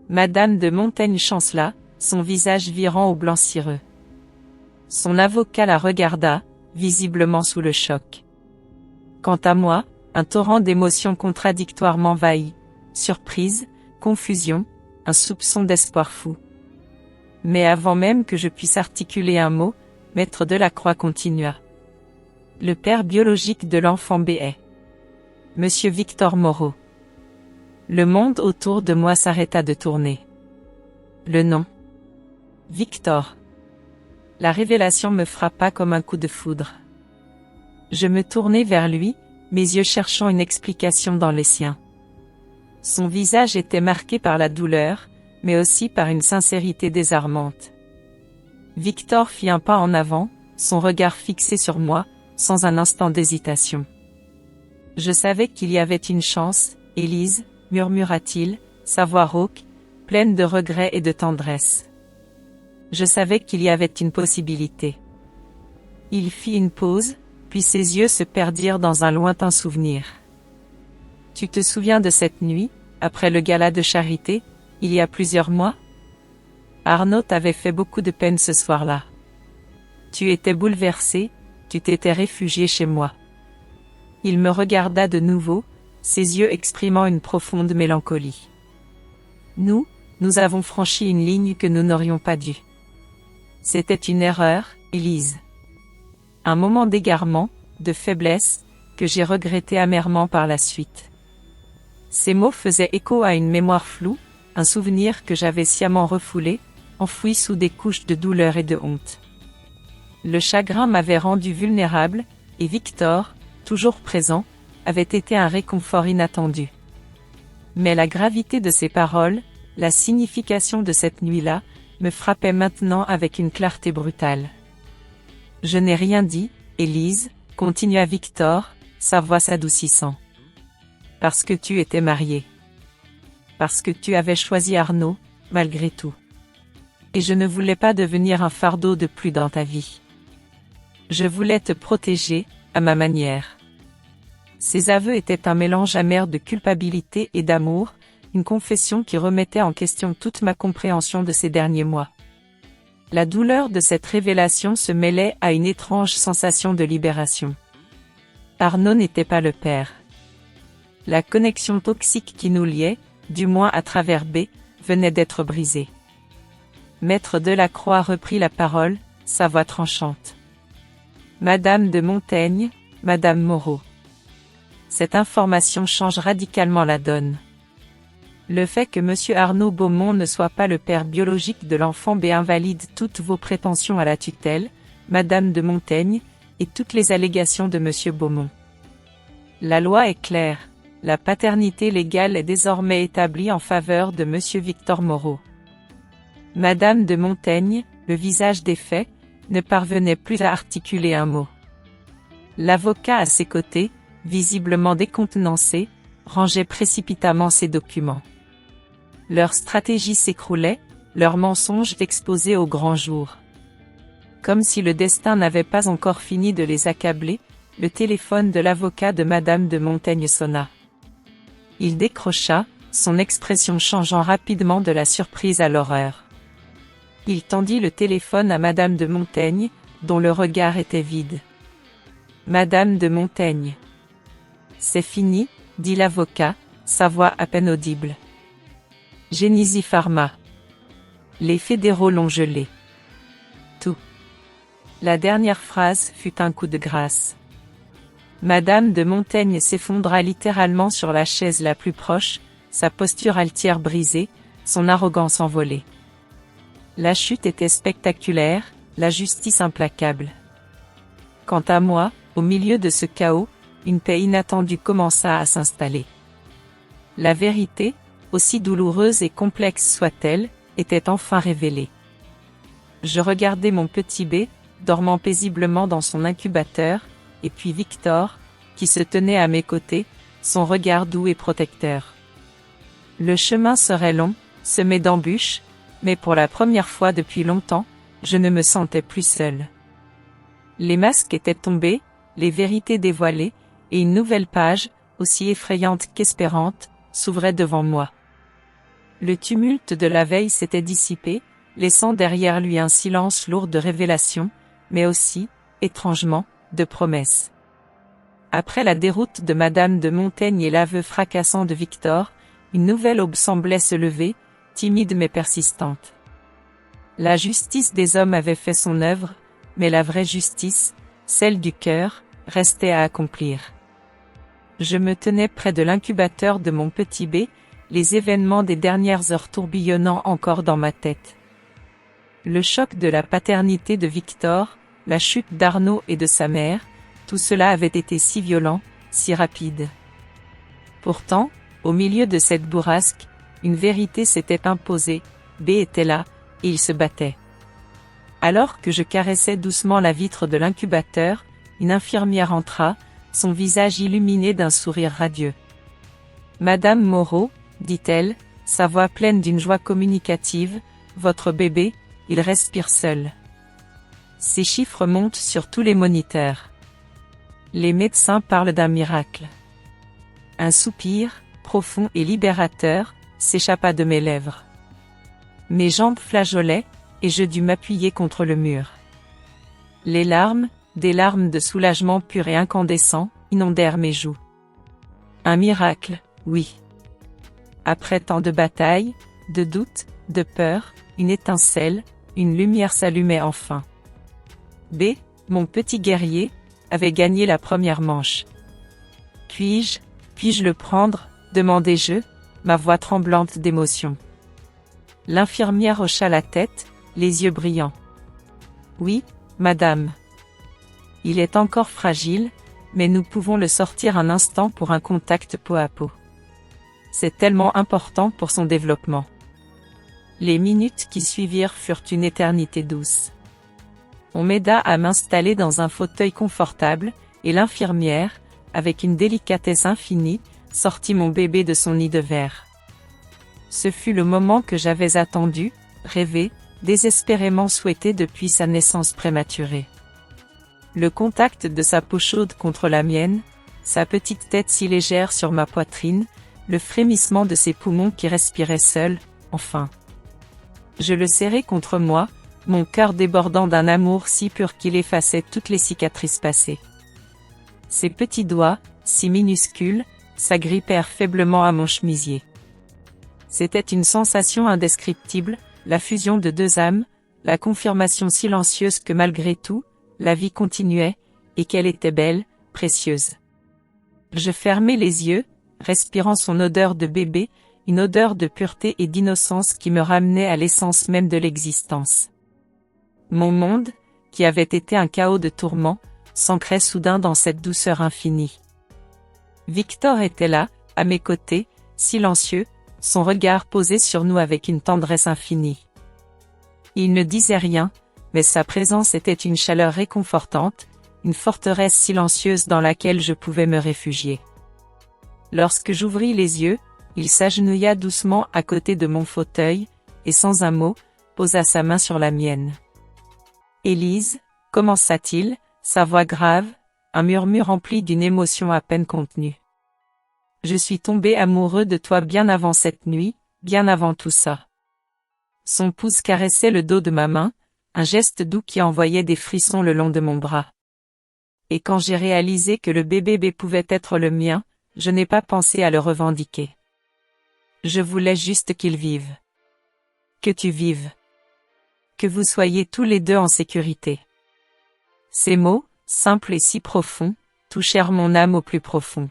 Madame de Montaigne chancela, son visage virant au blanc cireux. Son avocat la regarda, visiblement sous le choc. Quant à moi, un torrent d'émotions contradictoires m'envahit, surprise, confusion, un soupçon d'espoir fou. Mais avant même que je puisse articuler un mot, Maître Delacroix continua. Le père biologique de l'enfant B est Monsieur Victor Moreau. Le monde autour de moi s'arrêta de tourner. Le nom. Victor. La révélation me frappa comme un coup de foudre. Je me tournai vers lui, mes yeux cherchant une explication dans les siens. Son visage était marqué par la douleur, mais aussi par une sincérité désarmante. Victor fit un pas en avant, son regard fixé sur moi, sans un instant d'hésitation. Je savais qu'il y avait une chance, Élise, murmura-t-il, sa voix rauque, pleine de regret et de tendresse. Je savais qu'il y avait une possibilité. Il fit une pause, puis ses yeux se perdirent dans un lointain souvenir. Tu te souviens de cette nuit, après le gala de charité, il y a plusieurs mois? Arnaud t'avait fait beaucoup de peine ce soir-là. Tu étais bouleversé, tu t'étais réfugié chez moi. Il me regarda de nouveau, ses yeux exprimant une profonde mélancolie. Nous avons franchi une ligne que nous n'aurions pas dû. C'était une erreur, Élise. Un moment d'égarement, de faiblesse, que j'ai regretté amèrement par la suite. Ces mots faisaient écho à une mémoire floue, un souvenir que j'avais sciemment refoulé, enfoui sous des couches de douleur et de honte. Le chagrin m'avait rendu vulnérable, et Victor, toujours présent, avait été un réconfort inattendu. Mais la gravité de ces paroles, la signification de cette nuit-là, me frappait maintenant avec une clarté brutale. Je n'ai rien dit, Élise, continua Victor, sa voix s'adoucissant. Parce que tu étais mariée. Parce que tu avais choisi Arnaud, malgré tout. Et je ne voulais pas devenir un fardeau de plus dans ta vie. Je voulais te protéger, à ma manière. Ces aveux étaient un mélange amer de culpabilité et d'amour, une confession qui remettait en question toute ma compréhension de ces derniers mois. La douleur de cette révélation se mêlait à une étrange sensation de libération. Arnaud n'était pas le père. La connexion toxique qui nous liait, du moins à travers B, venait d'être brisée. Maître Delacroix reprit la parole, sa voix tranchante. Madame de Montaigne, Madame Moreau. Cette information change radicalement la donne. Le fait que Monsieur Arnaud Beaumont ne soit pas le père biologique de l'enfant B invalide toutes vos prétentions à la tutelle, Madame de Montaigne, et toutes les allégations de Monsieur Beaumont. La loi est claire, la paternité légale est désormais établie en faveur de Monsieur Victor Moreau. Madame de Montaigne, le visage défait, ne parvenait plus à articuler un mot. L'avocat à ses côtés, visiblement décontenancé, rangeait précipitamment ses documents. Leur stratégie s'écroulait, leurs mensonges exposés au grand jour. Comme si le destin n'avait pas encore fini de les accabler, le téléphone de l'avocat de Madame de Montaigne sonna. Il décrocha, son expression changeant rapidement de la surprise à l'horreur. Il tendit le téléphone à Madame de Montaigne, dont le regard était vide. Madame de Montaigne. C'est fini, dit l'avocat, sa voix à peine audible. Génésie Pharma. Les fédéraux l'ont gelé. Tout. La dernière phrase fut un coup de grâce. Madame de Montaigne s'effondra littéralement sur la chaise la plus proche, sa posture altière brisée, son arrogance envolée. La chute était spectaculaire, la justice implacable. Quant à moi, au milieu de ce chaos, une paix inattendue commença à s'installer. La vérité, aussi douloureuse et complexe soit-elle, était enfin révélée. Je regardais mon petit B, dormant paisiblement dans son incubateur, et puis Victor, qui se tenait à mes côtés, son regard doux et protecteur. Le chemin serait long, semé d'embûches, mais pour la première fois depuis longtemps, je ne me sentais plus seul. Les masques étaient tombés, les vérités dévoilées, et une nouvelle page, aussi effrayante qu'espérante, s'ouvrait devant moi. Le tumulte de la veille s'était dissipé, laissant derrière lui un silence lourd de révélations, mais aussi, étrangement, de promesses. Après la déroute de Madame de Montaigne et l'aveu fracassant de Victor, une nouvelle aube semblait se lever, timide mais persistante. La justice des hommes avait fait son œuvre, mais la vraie justice, celle du cœur, restait à accomplir. Je me tenais près de l'incubateur de mon petit B, les événements des dernières heures tourbillonnant encore dans ma tête. Le choc de la paternité de Victor, la chute d'Arnaud et de sa mère, tout cela avait été si violent, si rapide. Pourtant, au milieu de cette bourrasque, une vérité s'était imposée, B était là, et il se battait. Alors que je caressais doucement la vitre de l'incubateur, une infirmière entra, son visage illuminé d'un sourire radieux. « Madame Moreau, dit-elle, sa voix pleine d'une joie communicative, votre bébé, il respire seul. Ces chiffres montent sur tous les moniteurs. Les médecins parlent d'un miracle. » Un soupir, profond et libérateur, s'échappa de mes lèvres. Mes jambes flageolaient, et je dus m'appuyer contre le mur. Les larmes, des larmes de soulagement pur et incandescent, inondèrent mes joues. Un miracle, oui. Après tant de batailles, de doutes, de peurs, une étincelle, une lumière s'allumait enfin. B, mon petit guerrier, avait gagné la première manche. Puis-je le prendre, demandai-je, ma voix tremblante d'émotion. L'infirmière hocha la tête, les yeux brillants. Oui, madame. Il est encore fragile, mais nous pouvons le sortir un instant pour un contact peau à peau. C'est tellement important pour son développement. Les minutes qui suivirent furent une éternité douce. On m'aida à m'installer dans un fauteuil confortable, et l'infirmière, avec une délicatesse infinie, sortit mon bébé de son nid de verre. Ce fut le moment que j'avais attendu, rêvé, désespérément souhaité depuis sa naissance prématurée. Le contact de sa peau chaude contre la mienne, sa petite tête si légère sur ma poitrine, le frémissement de ses poumons qui respiraient seuls, enfin. Je le serrai contre moi, mon cœur débordant d'un amour si pur qu'il effaçait toutes les cicatrices passées. Ses petits doigts, si minuscules, s'agrippèrent faiblement à mon chemisier. C'était une sensation indescriptible, la fusion de deux âmes, la confirmation silencieuse que malgré tout, la vie continuait, et qu'elle était belle, précieuse. Je fermai les yeux, respirant son odeur de bébé, une odeur de pureté et d'innocence qui me ramenait à l'essence même de l'existence. Mon monde, qui avait été un chaos de tourments, s'ancrait soudain dans cette douceur infinie. Victor était là, à mes côtés, silencieux, son regard posé sur nous avec une tendresse infinie. Il ne disait rien, mais sa présence était une chaleur réconfortante, une forteresse silencieuse dans laquelle je pouvais me réfugier. Lorsque j'ouvris les yeux, il s'agenouilla doucement à côté de mon fauteuil, et sans un mot, posa sa main sur la mienne. « Élise » commença-t-il, sa voix grave, un murmure rempli d'une émotion à peine contenue. « Je suis tombé amoureux de toi bien avant cette nuit, bien avant tout ça. » Son pouce caressait le dos de ma main, un geste doux qui envoyait des frissons le long de mon bras. Et quand j'ai réalisé que le bébé pouvait être le mien, je n'ai pas pensé à le revendiquer. Je voulais juste qu'il vive. Que tu vives. Que vous soyez tous les deux en sécurité. Ces mots, simples et si profonds, touchèrent mon âme au plus profond.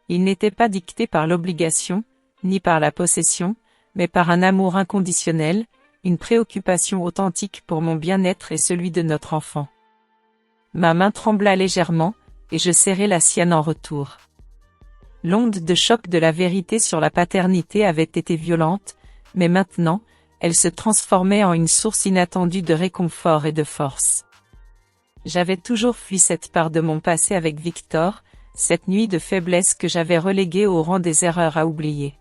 Ils n'étaient pas dictés par l'obligation, ni par la possession, mais par un amour inconditionnel, une préoccupation authentique pour mon bien-être et celui de notre enfant. Ma main trembla légèrement, et je serrai la sienne en retour. L'onde de choc de la vérité sur la paternité avait été violente, mais maintenant, elle se transformait en une source inattendue de réconfort et de force. J'avais toujours fui cette part de mon passé avec Victor, cette nuit de faiblesse que j'avais reléguée au rang des erreurs à oublier.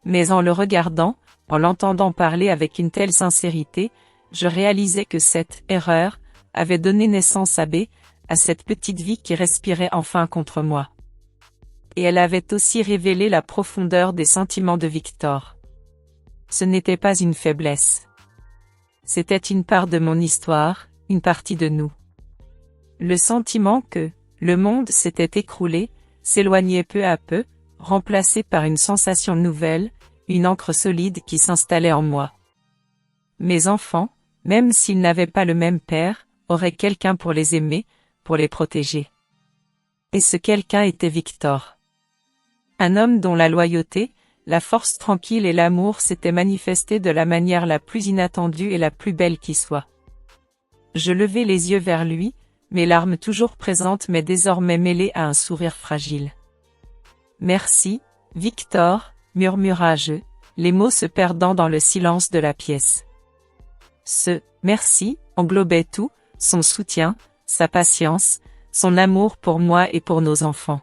Mais en le regardant, en l'entendant parler avec une telle sincérité, je réalisais que cette erreur avait donné naissance à B, à cette petite vie qui respirait enfin contre moi. Et elle avait aussi révélé la profondeur des sentiments de Victor. Ce n'était pas une faiblesse. C'était une part de mon histoire, une partie de nous. Le sentiment que le monde s'était écroulé, s'éloignait peu à peu, remplacé par une sensation nouvelle, une ancre solide qui s'installait en moi. Mes enfants, même s'ils n'avaient pas le même père, auraient quelqu'un pour les aimer, pour les protéger. Et ce quelqu'un était Victor. Un homme dont la loyauté, la force tranquille et l'amour s'étaient manifestés de la manière la plus inattendue et la plus belle qui soit. Je levai les yeux vers lui, mes larmes toujours présentes mais désormais mêlées à un sourire fragile. « Merci, Victor » murmura-je, les mots se perdant dans le silence de la pièce. Ce « merci » englobait tout, son soutien, sa patience, son amour pour moi et pour nos enfants.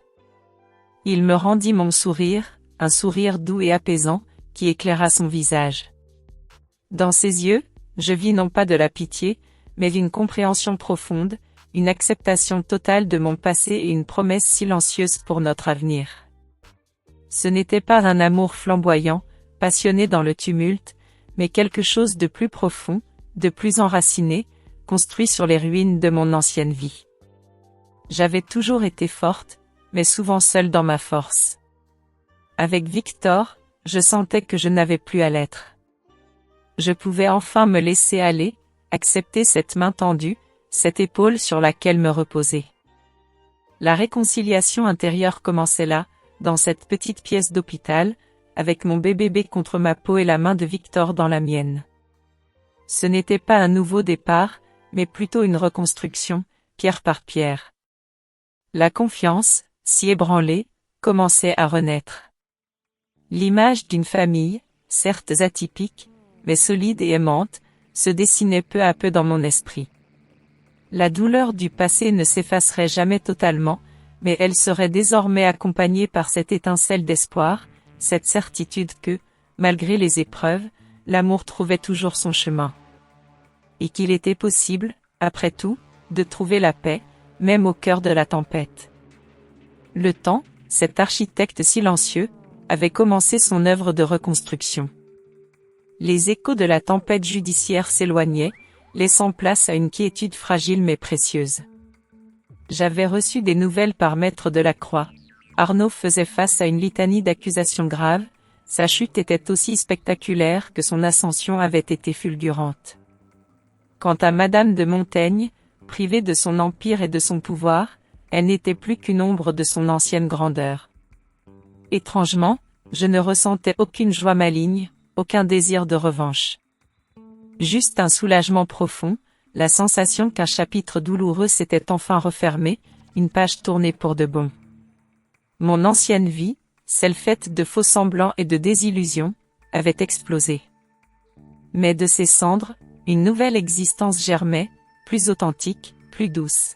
Il me rendit mon sourire, un sourire doux et apaisant, qui éclaira son visage. Dans ses yeux, je vis non pas de la pitié, mais une compréhension profonde, une acceptation totale de mon passé et une promesse silencieuse pour notre avenir. Ce n'était pas un amour flamboyant, passionné dans le tumulte, mais quelque chose de plus profond, de plus enraciné, construit sur les ruines de mon ancienne vie. J'avais toujours été forte, mais souvent seule dans ma force. Avec Victor, je sentais que je n'avais plus à l'être. Je pouvais enfin me laisser aller, accepter cette main tendue, cette épaule sur laquelle me reposer. La réconciliation intérieure commençait là, dans cette petite pièce d'hôpital, avec mon bébé contre ma peau et la main de Victor dans la mienne. Ce n'était pas un nouveau départ, mais plutôt une reconstruction, pierre par pierre. La confiance, si ébranlée, commençait à renaître. L'image d'une famille, certes atypique, mais solide et aimante, se dessinait peu à peu dans mon esprit. La douleur du passé ne s'effacerait jamais totalement, mais elle serait désormais accompagnée par cette étincelle d'espoir, cette certitude que, malgré les épreuves, l'amour trouvait toujours son chemin. Et qu'il était possible, après tout, de trouver la paix, même au cœur de la tempête. Le temps, cet architecte silencieux, avait commencé son œuvre de reconstruction. Les échos de la tempête judiciaire s'éloignaient, laissant place à une quiétude fragile mais précieuse. J'avais reçu des nouvelles par Maître Delacroix. Arnaud faisait face à une litanie d'accusations graves, sa chute était aussi spectaculaire que son ascension avait été fulgurante. Quant à Madame de Montaigne, Privée de son empire et de son pouvoir, elle n'était plus qu'une ombre de son ancienne grandeur. Étrangement, je ne ressentais aucune joie maligne, aucun désir de revanche. Juste un soulagement profond, la sensation qu'un chapitre douloureux s'était enfin refermé, une page tournée pour de bon. Mon ancienne vie, celle faite de faux semblants et de désillusions, avait explosé. Mais de ces cendres, une nouvelle existence germait, plus authentique, plus douce.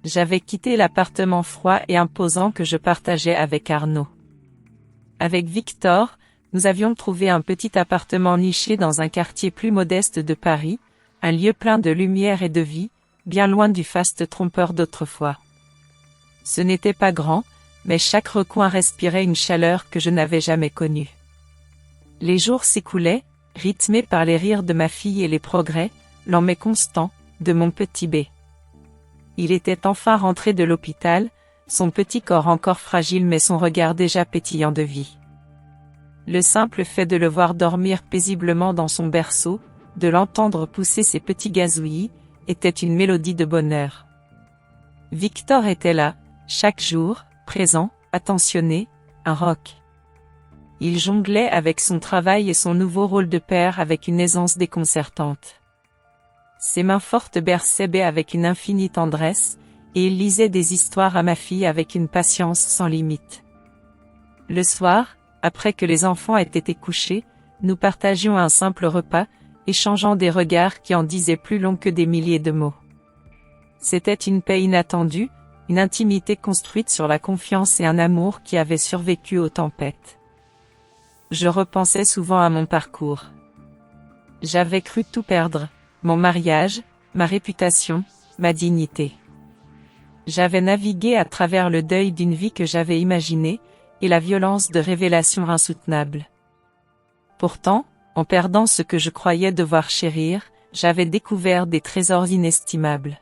J'avais quitté l'appartement froid et imposant que je partageais avec Arnaud. Avec Victor, nous avions trouvé un petit appartement niché dans un quartier plus modeste de Paris, un lieu plein de lumière et de vie, bien loin du faste trompeur d'autrefois. Ce n'était pas grand, mais chaque recoin respirait une chaleur que je n'avais jamais connue. Les jours s'écoulaient, rythmés par les rires de ma fille et les progrès, lents mais constants, de mon petit B. Il était enfin rentré de l'hôpital, son petit corps encore fragile mais son regard déjà pétillant de vie. Le simple fait de le voir dormir paisiblement dans son berceau, de l'entendre pousser ses petits gazouillis, était une mélodie de bonheur. Victor était là, chaque jour, présent, attentionné, un roc. Il jonglait avec son travail et son nouveau rôle de père avec une aisance déconcertante. Ses mains fortes berçaient B avec une infinie tendresse, et il lisait des histoires à ma fille avec une patience sans limite. Le soir, après que les enfants aient été couchés, nous partagions un simple repas, échangeant des regards qui en disaient plus long que des milliers de mots. C'était une paix inattendue, une intimité construite sur la confiance et un amour qui avait survécu aux tempêtes. Je repensais souvent à mon parcours. J'avais cru tout perdre, mon mariage, ma réputation, ma dignité. J'avais navigué à travers le deuil d'une vie que j'avais imaginée, et la violence de révélations insoutenables. Pourtant, en perdant ce que je croyais devoir chérir, j'avais découvert des trésors inestimables.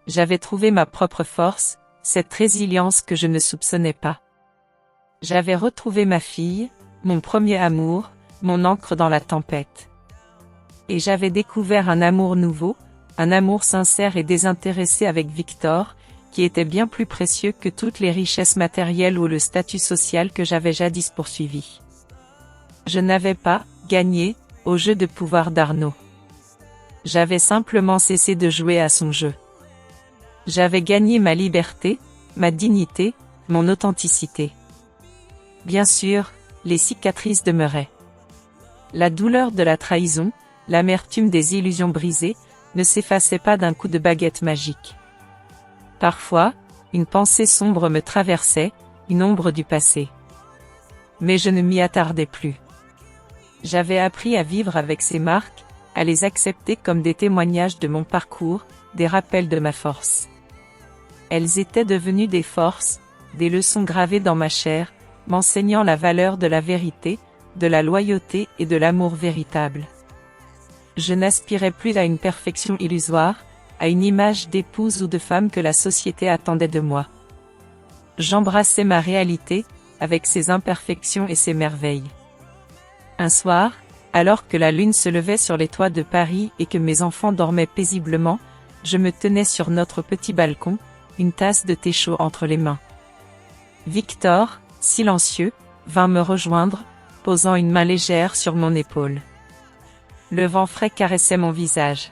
J'avais trouvé ma propre force, cette résilience que je ne soupçonnais pas. J'avais retrouvé ma fille, mon premier amour, mon ancre dans la tempête. Et j'avais découvert un amour nouveau, un amour sincère et désintéressé avec Victor, qui était bien plus précieux que toutes les richesses matérielles ou le statut social que j'avais jadis poursuivi. Je n'avais pas gagné au jeu de pouvoir d'Arnaud. J'avais simplement cessé de jouer à son jeu. J'avais gagné ma liberté, ma dignité, mon authenticité. Bien sûr, les cicatrices demeuraient. La douleur de la trahison, l'amertume des illusions brisées, ne s'effaçaient pas d'un coup de baguette magique. Parfois, une pensée sombre me traversait, une ombre du passé. Mais je ne m'y attardais plus. J'avais appris à vivre avec ces marques, à les accepter comme des témoignages de mon parcours, des rappels de ma force. Elles étaient devenues des forces, des leçons gravées dans ma chair, m'enseignant la valeur de la vérité, de la loyauté et de l'amour véritable. Je n'aspirais plus à une perfection illusoire, à une image d'épouse ou de femme que la société attendait de moi. J'embrassais ma réalité, avec ses imperfections et ses merveilles. Un soir, alors que la lune se levait sur les toits de Paris et que mes enfants dormaient paisiblement, je me tenais sur notre petit balcon, une tasse de thé chaud entre les mains. Victor, silencieux, vint me rejoindre, posant une main légère sur mon épaule. Le vent frais caressait mon visage.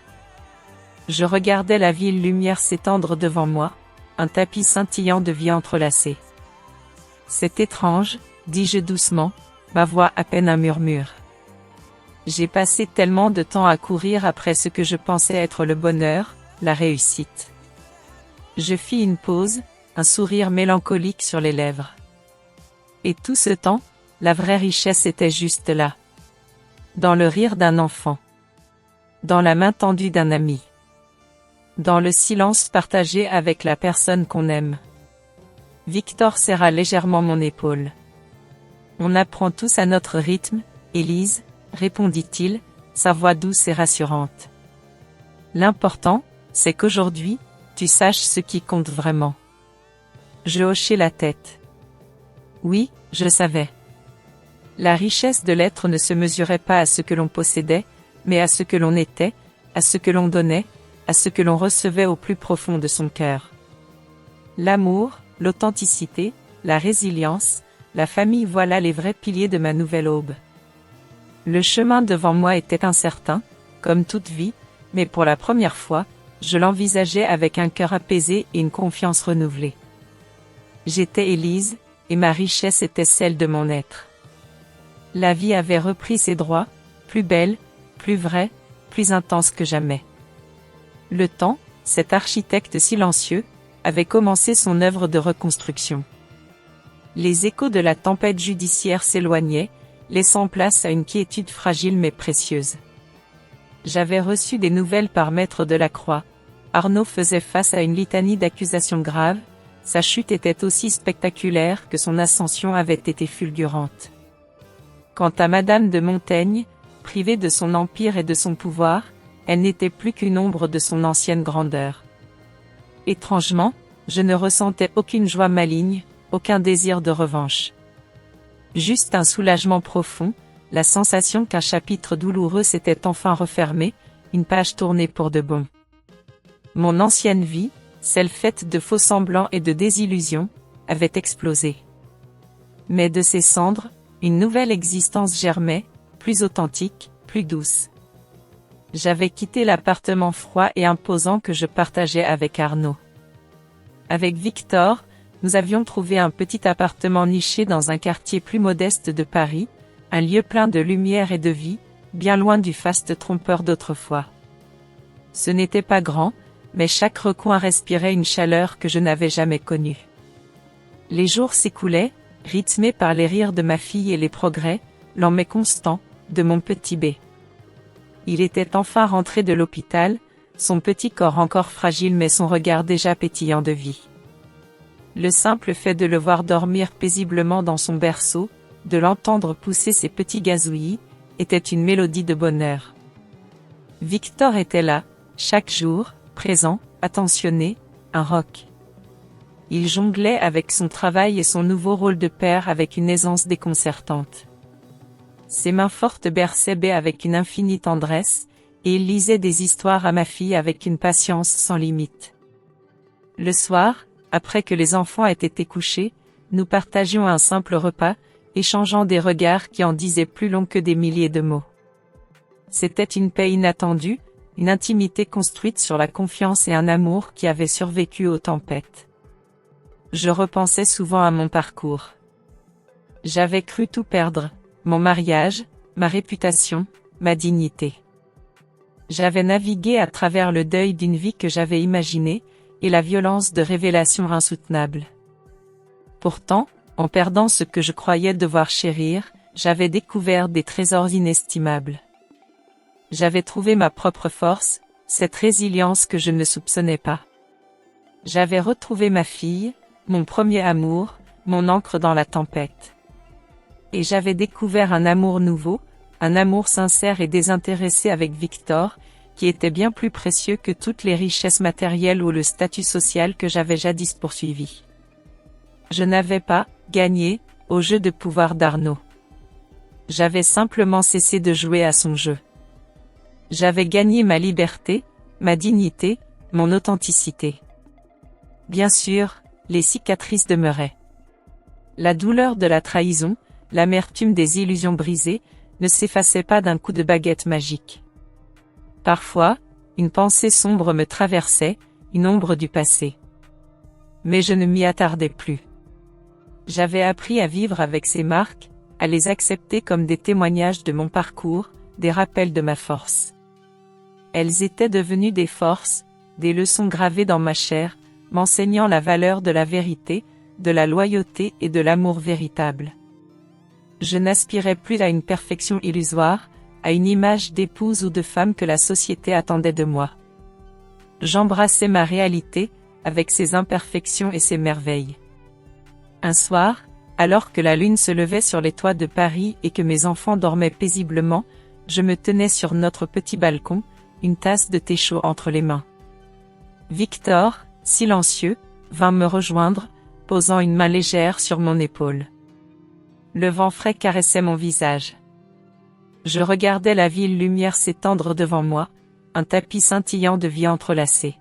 Je regardais la ville lumière s'étendre devant moi, un tapis scintillant de vie entrelacée. C'est étrange, dis-je doucement, ma voix à peine un murmure. J'ai passé tellement de temps à courir après ce que je pensais être le bonheur, la réussite. Je fis une pause, un sourire mélancolique sur les lèvres. Et tout ce temps, la vraie richesse était juste là. Dans le rire d'un enfant. Dans la main tendue d'un ami. Dans le silence partagé avec la personne qu'on aime. Victor serra légèrement mon épaule. On apprend tous à notre rythme, Élise, répondit-il, sa voix douce et rassurante. L'important, c'est qu'aujourd'hui, tu saches ce qui compte vraiment. Je hochai la tête. Oui, je savais. La richesse de l'être ne se mesurait pas à ce que l'on possédait, mais à ce que l'on était, à ce que l'on donnait, à ce que l'on recevait au plus profond de son cœur. L'amour, l'authenticité, la résilience, la famille, voilà les vrais piliers de ma nouvelle aube. Le chemin devant moi était incertain, comme toute vie, mais pour la première fois, je l'envisageais avec un cœur apaisé et une confiance renouvelée. J'étais Élise, et ma richesse était celle de mon être. La vie avait repris ses droits, plus belle, plus vraie, plus intense que jamais. Le temps, cet architecte silencieux, avait commencé son œuvre de reconstruction. Les échos de la tempête judiciaire s'éloignaient, laissant place à une quiétude fragile mais précieuse. J'avais reçu des nouvelles par Maître Delacroix. Arnaud faisait face à une litanie d'accusations graves, sa chute était aussi spectaculaire que son ascension avait été fulgurante. Quant à Madame de Montaigne, privée de son empire et de son pouvoir, elle n'était plus qu'une ombre de son ancienne grandeur. Étrangement, je ne ressentais aucune joie maligne, aucun désir de revanche. Juste un soulagement profond, la sensation qu'un chapitre douloureux s'était enfin refermé, une page tournée pour de bon. Mon ancienne vie, celle faite de faux semblants et de désillusions, avait explosé. Mais de ces cendres, une nouvelle existence germait, plus authentique, plus douce. J'avais quitté l'appartement froid et imposant que je partageais avec Arnaud. Avec Victor, nous avions trouvé un petit appartement niché dans un quartier plus modeste de Paris, un lieu plein de lumière et de vie, bien loin du faste trompeur d'autrefois. Ce n'était pas grand, mais chaque recoin respirait une chaleur que je n'avais jamais connue. Les jours s'écoulaient, rythmés par les rires de ma fille et les progrès, lents mais constants, de mon petit B. Il était enfin rentré de l'hôpital, son petit corps encore fragile mais son regard déjà pétillant de vie. Le simple fait de le voir dormir paisiblement dans son berceau, de l'entendre pousser ses petits gazouillis, était une mélodie de bonheur. Victor était là, chaque jour, présent, attentionné, un roc. Il jonglait avec son travail et son nouveau rôle de père avec une aisance déconcertante. Ses mains fortes berçaient B avec une infinie tendresse, et il lisait des histoires à ma fille avec une patience sans limite. Le soir, après que les enfants aient été couchés, nous partagions un simple repas, échangeant des regards qui en disaient plus long que des milliers de mots. C'était une paix inattendue, une intimité construite sur la confiance et un amour qui avait survécu aux tempêtes. Je repensais souvent à mon parcours. J'avais cru tout perdre, mon mariage, ma réputation, ma dignité. J'avais navigué à travers le deuil d'une vie que j'avais imaginée, et la violence de révélations insoutenables. Pourtant, en perdant ce que je croyais devoir chérir, j'avais découvert des trésors inestimables. J'avais trouvé ma propre force, cette résilience que je ne soupçonnais pas. J'avais retrouvé ma fille, mon premier amour, mon ancre dans la tempête. Et j'avais découvert un amour nouveau, un amour sincère et désintéressé avec Victor, qui était bien plus précieux que toutes les richesses matérielles ou le statut social que j'avais jadis poursuivi. Je n'avais pas gagné au jeu de pouvoir d'Arnaud. J'avais simplement cessé de jouer à son jeu. J'avais gagné ma liberté, ma dignité, mon authenticité. Bien sûr, les cicatrices demeuraient. La douleur de la trahison, l'amertume des illusions brisées, ne s'effaçait pas d'un coup de baguette magique. Parfois, une pensée sombre me traversait, une ombre du passé. Mais je ne m'y attardais plus. J'avais appris à vivre avec ces marques, à les accepter comme des témoignages de mon parcours, des rappels de ma force. Elles étaient devenues des forces, des leçons gravées dans ma chair, m'enseignant la valeur de la vérité, de la loyauté et de l'amour véritable. Je n'aspirais plus à une perfection illusoire, à une image d'épouse ou de femme que la société attendait de moi. J'embrassais ma réalité, avec ses imperfections et ses merveilles. Un soir, alors que la lune se levait sur les toits de Paris et que mes enfants dormaient paisiblement, je me tenais sur notre petit balcon, une tasse de thé chaud entre les mains. Victor, silencieux, vint me rejoindre, posant une main légère sur mon épaule. Le vent frais caressait mon visage. Je regardais la ville lumière s'étendre devant moi, un tapis scintillant de vie entrelacée.